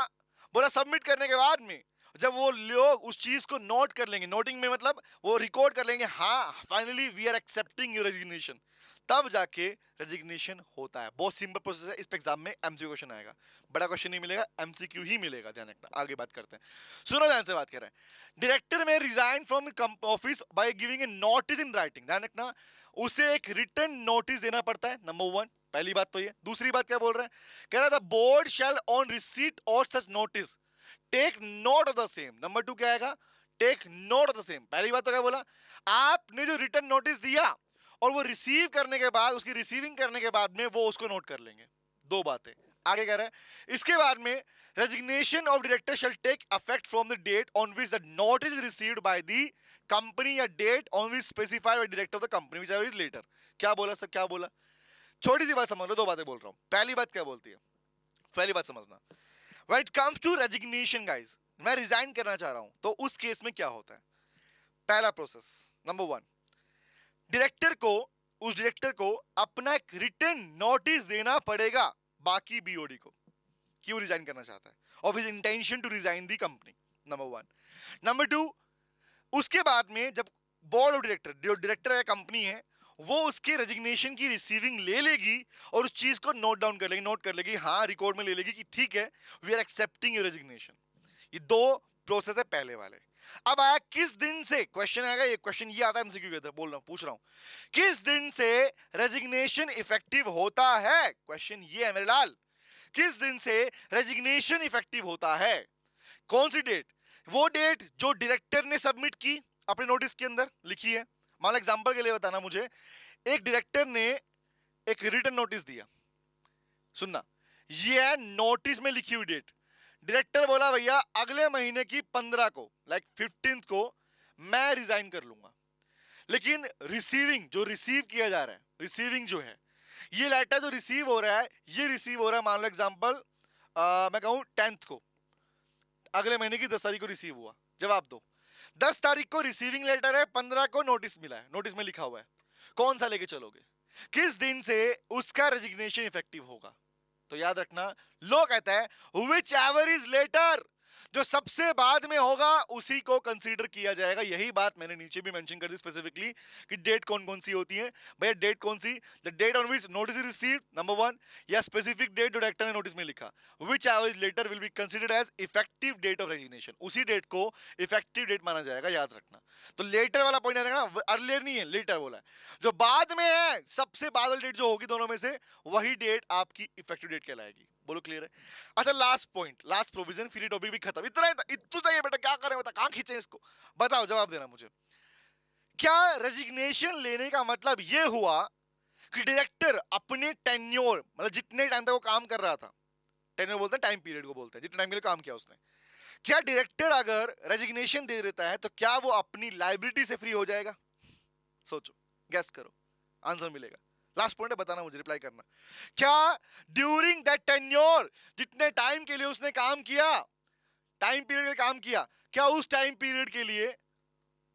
बोला सबमिट करने के बाद में जब वो लोग उस चीज को नोट कर लेंगे, नोटिंग में मतलब वो रिकॉर्ड कर लेंगे, हाँ finally we are accepting your resignation, तब जाके रेजिग्नेशन होता है। बहुत सिंपल प्रोसेस है। इस पे एग्जाम में एमसीक्यू क्वेश्चन आएगा, बड़ा क्वेश्चन नहीं मिलेगा, एमसीक्यू ही मिलेगा, ध्यान रखना। आगे बात करते हैं, सुनो ध्यान से बात कर रहे हैं। डायरेक्टर में resign from office by giving a notice in writing, ध्यान रखना, उसे एक रिटर्न नोटिस देना पड़ता है, नंबर 1, पहली बात तो ये। दूसरी बात क्या बोल रहा है? कह रहा था बोर्ड शैल ऑन रिसीट और such notice take note of the same, number 2 क्या आएगा? Take note of the same. पहली बात तो क्या बोला? आपने जो रिटर्न नोटिस दिया और वो रिसीव करने के बाद, उसकी रिसीविंग करने के बाद में वो उसको नोट कर लेंगे, 2 बातें। आगे कह रहा है, इसके बाद में resignation of director shall take effect from the date on which the notice is received by the company या date on which specified by director of the company which is later. क्या बोला सर? क्या बोला? छोटी सी बात समझ लो, 2 बातें बोल रहा हूं। पहली बात क्या बोलती है? पहली बात समझना, when it comes to resignation guys, मैं रिजाइन करना चाह रहा हूं, तो उस केस में क्या होता है? पहला प्रोसेस, नंबर 1, उस डायरेक्टर को अपना एक रिटन नोटिस देना पड़ेगा बाकी बीओडी को कि वो रिजाइन करना चाहता है, of his intention to resign the company, number 1। Number 2, उसके बाद में जब बोर्ड ऑफ डायरेक्टर, जो डायरेक्टर है कंपनी है, वो उसके रेजिग्नेशन की रिसीविंग ले लेगी और उस चीज को नोट डाउन कर लेगी, नोट कर लेगी, हाँ रिकॉर्ड में ले लेगी कि ठीक है, we are accepting your resignation. ये 2 प्रोसेस है पहले वाले। अब आया किस दिन से, क्वेश्चन आएगा, ये क्वेश्चन ये आता है एमसीक्यू के अंदर, बोल रहा हूं, पूछ रहा हूं, किस दिन से रेजिग्नेशन इफेक्टिव होता है? क्वेश्चन ये है मेरे लाल, किस दिन से रेजिग्नेशन इफेक्टिव होता है? कौन सी डेट? वो डेट जो डायरेक्टर ने सबमिट की अपने नोटिस के अंदर लिखी है। मान लो एग्जांपल के लिए बताना मुझे, एक डायरेक्टर ने एक रिटन नोटिस दिया, सुनना, ये है नोटिस में लिखी हुई डेट। डायरेक्टर बोला भैया अगले महीने की 15 को, लाइक 15th को मैं रिजाइन कर लूंगा, लेकिन रिसीविंग, जो रिसीव किया जा रहा है, रिसीविंग जो है, ये लेटर जो रिसीव हो रहा है, ये रिसीव हो रहा है, मान लो एग्जांपल मैं कहूं 10th को, अगले महीने की 10 तारीख को रिसीव हुआ, जवाब दो। 10 तारीख को रिसीविंग लेटर है, 15 को नोटिस मिला है, नोटिस में लिखा हुआ है, कौन सा लेके चलोगे? किस दिन से उसका रेजिग्नेशन इफेक्टिव होगा? तो याद रखना, लो कहता है विच एवर इज लेटर, जो सबसे बाद में होगा उसी को कंसीडर किया जाएगा। यही बात मैंने नीचे भी मेंशन कर दी स्पेसिफिकली कि डेट कौन कौन सी होती है भैया। डेट कौन सी? The date on which notice is received, number 1, या स्पेसिफिक डेट जो डायरेक्टर ने नोटिस में लिखा, whichever is later will be considered as effective date of resignation, उसी डेट को इफेक्टिव डेट माना जाएगा, याद रखना। तो लेटर वाला पॉइंट है ना, अर्लियर नहीं है, लेटर बोला है, जो बाद में है, सबसे बाद वाली डेट जो होगी दोनों में से, वही डेट आपकी इफेक्टिव डेट कहलाएगी। बोलो क्लियर है? अच्छा, लास्ट पॉइंट, लास्ट प्रोविजन, फिर ये टॉपिक भी खत्म। इतना चाहिए बेटा, क्या करें बता, कहां खींचे इसको, बताओ, जवाब देना मुझे। क्या रेजिग्नेशन लेने का मतलब ये हुआ कि डायरेक्टर अपने टेन्योर, मतलब जितने टाइम तक वो काम कर रहा था, टेन्योर बोलते हैं टाइम पीरियड को बोलते हैं, जितने टाइम के लिए काम किया उसने, क्या डायरेक्टर अगर रेजिग्नेशन दे देता है तो क्या वो अपनी लायबिलिटी से फ्री हो जाएगा? सोचो, गैस करो, आंसर मिलेगा। लास्ट पॉइंट है, बताना मुझे, रिप्लाई करना। क्या ड्यूरिंग दैट टेन्योर, जितने टाइम के लिए उसने काम किया, टाइम पीरियड में काम किया, क्या उस टाइम पीरियड के लिए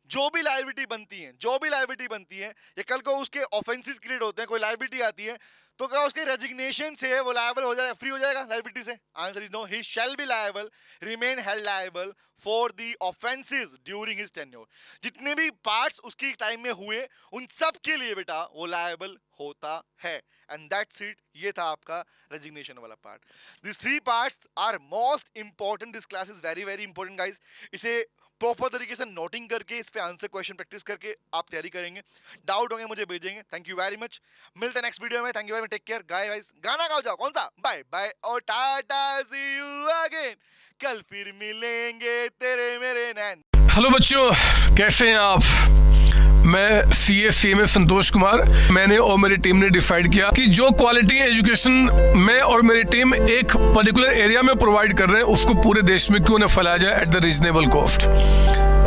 जो भी लायबिलिटी बनती है, या कल को उसके ऑफेंसेस क्रिएट होते हैं, कोई लायबिलिटी आती है, तो क्या उसके रेजिग्नेशन से वो लायबल हो जाएगा, फ्री हो जाएगा लायबिलिटी से? Answer is no, he shall be liable, remain held liable for the offences during his tenure. जितने भी पार्ट्स उसके टाइम में हुए, उन सब के लिए बेटा वो लायबल होता है। एंड दैट्स इट, ये था आपका रेजिग्नेशन वाला part. This 3 parts are most important, this class is very very important guys. इसे प्रॉपर तरीके से नोटिंग करके, इस पे आंसर क्वेश्चन प्रैक्टिस करके आप तैयारी करेंगे। डाउट होंगे मुझे भेजेंगे। थैंक यू वेरी मच, मिलते हैं नेक्स्ट वीडियो में। Thank you very much, take care guys. गाना गाओ जाओ, कौन सा? बाय बाय और टाटा, सी यू अगेन, कल फिर मिलेंगे तेरे मेरे नैन। हेलो बच्चों, कैसे हैं आप? मैं CA संतोष कुमार। मैंने और मेरी टीम ने डिसाइड किया कि जो क्वालिटी एजुकेशन मैं और मेरी टीम एक पर्टिकुलर एरिया में प्रोवाइड कर रहे हैं, उसको पूरे देश में क्यों न फैलाया जाए at the reasonable cost,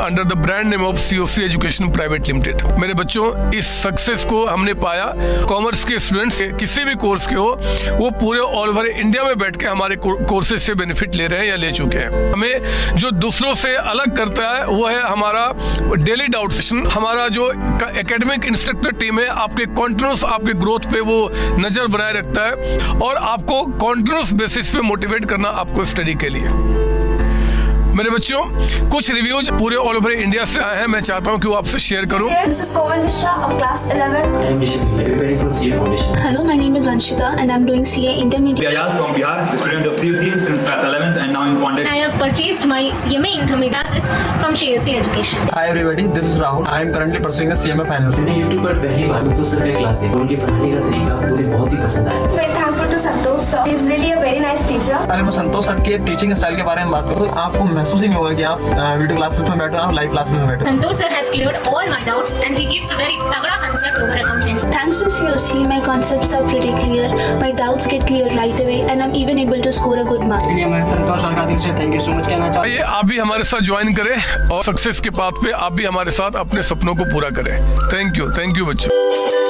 under the brand name of COC education private limited. मेरे बच्चों, इस सक्सेस को हमने पाया, कॉमर्स के स्टूडेंट्स किसी भी कोर्स के हो, वो पूरे ऑल ओवर इंडिया में बैठ के हमारे कोर्सेज से बेनिफिट ले रहे हैं या ले चुके हैं। हमें जो दूसरों से अलग करता है वो है हमारा डेली डाउट सेशन। हमारा जो एकेडमिक इंस्ट्रक्टर टीम है, आपके कॉन्टिन्यूस आपके ग्रोथ पे वो नजर बनाए रखता है और आपको कॉन्टिन्यूस बेसिस पे मोटिवेट करना आपको स्टडी के लिए। मेरे बच्चों, कुछ रिव्यूज पूरे ऑल ओवर इंडिया से आए हैं, मैं चाहता हूं कि वो आपसे शेयर करूं। Hello, my name is Anshika and I'm doing CA Intermediate. Ayaz from Bihar, student of COC since class 11th and now I'm funded. I have purchased my CMA Intermediate from COC Education. Hi everybody, this is Rahul. I am currently pursuing a CMA Finance. मैंने YouTube पर पहली बार संतोष sir का class देखा, उनके पढ़ाने का तरीका मुझे बहुत ही पसंद आया। Very thankful to Santosh sir. He is really a very nice teacher. अगर मैं संतोष सर के टीचिंग स्टाइल के बारे में बात करूँ तो आपको महसूस ही नहीं होगा कि आप वीडियो क्लासेस में बैठो, आप लाइव क्लासेस में बैठो। Santosh sir has cleared all my doubts and he gives a very तगड़ा concept over accounting. Thanks to COC, my concepts are pretty clear, my doubts get clear right away and I'm even able to score a good mark. इसलिए मैं संतोष sir का दिल से thank you so much कहना चाहता हूँ। आइए आप भी हमारे साथ ज्वाइन करें और सक्सेस के पाथ पे आप भी हमारे साथ अपने सपनों को पूरा करें। थैंक यू बच्चों।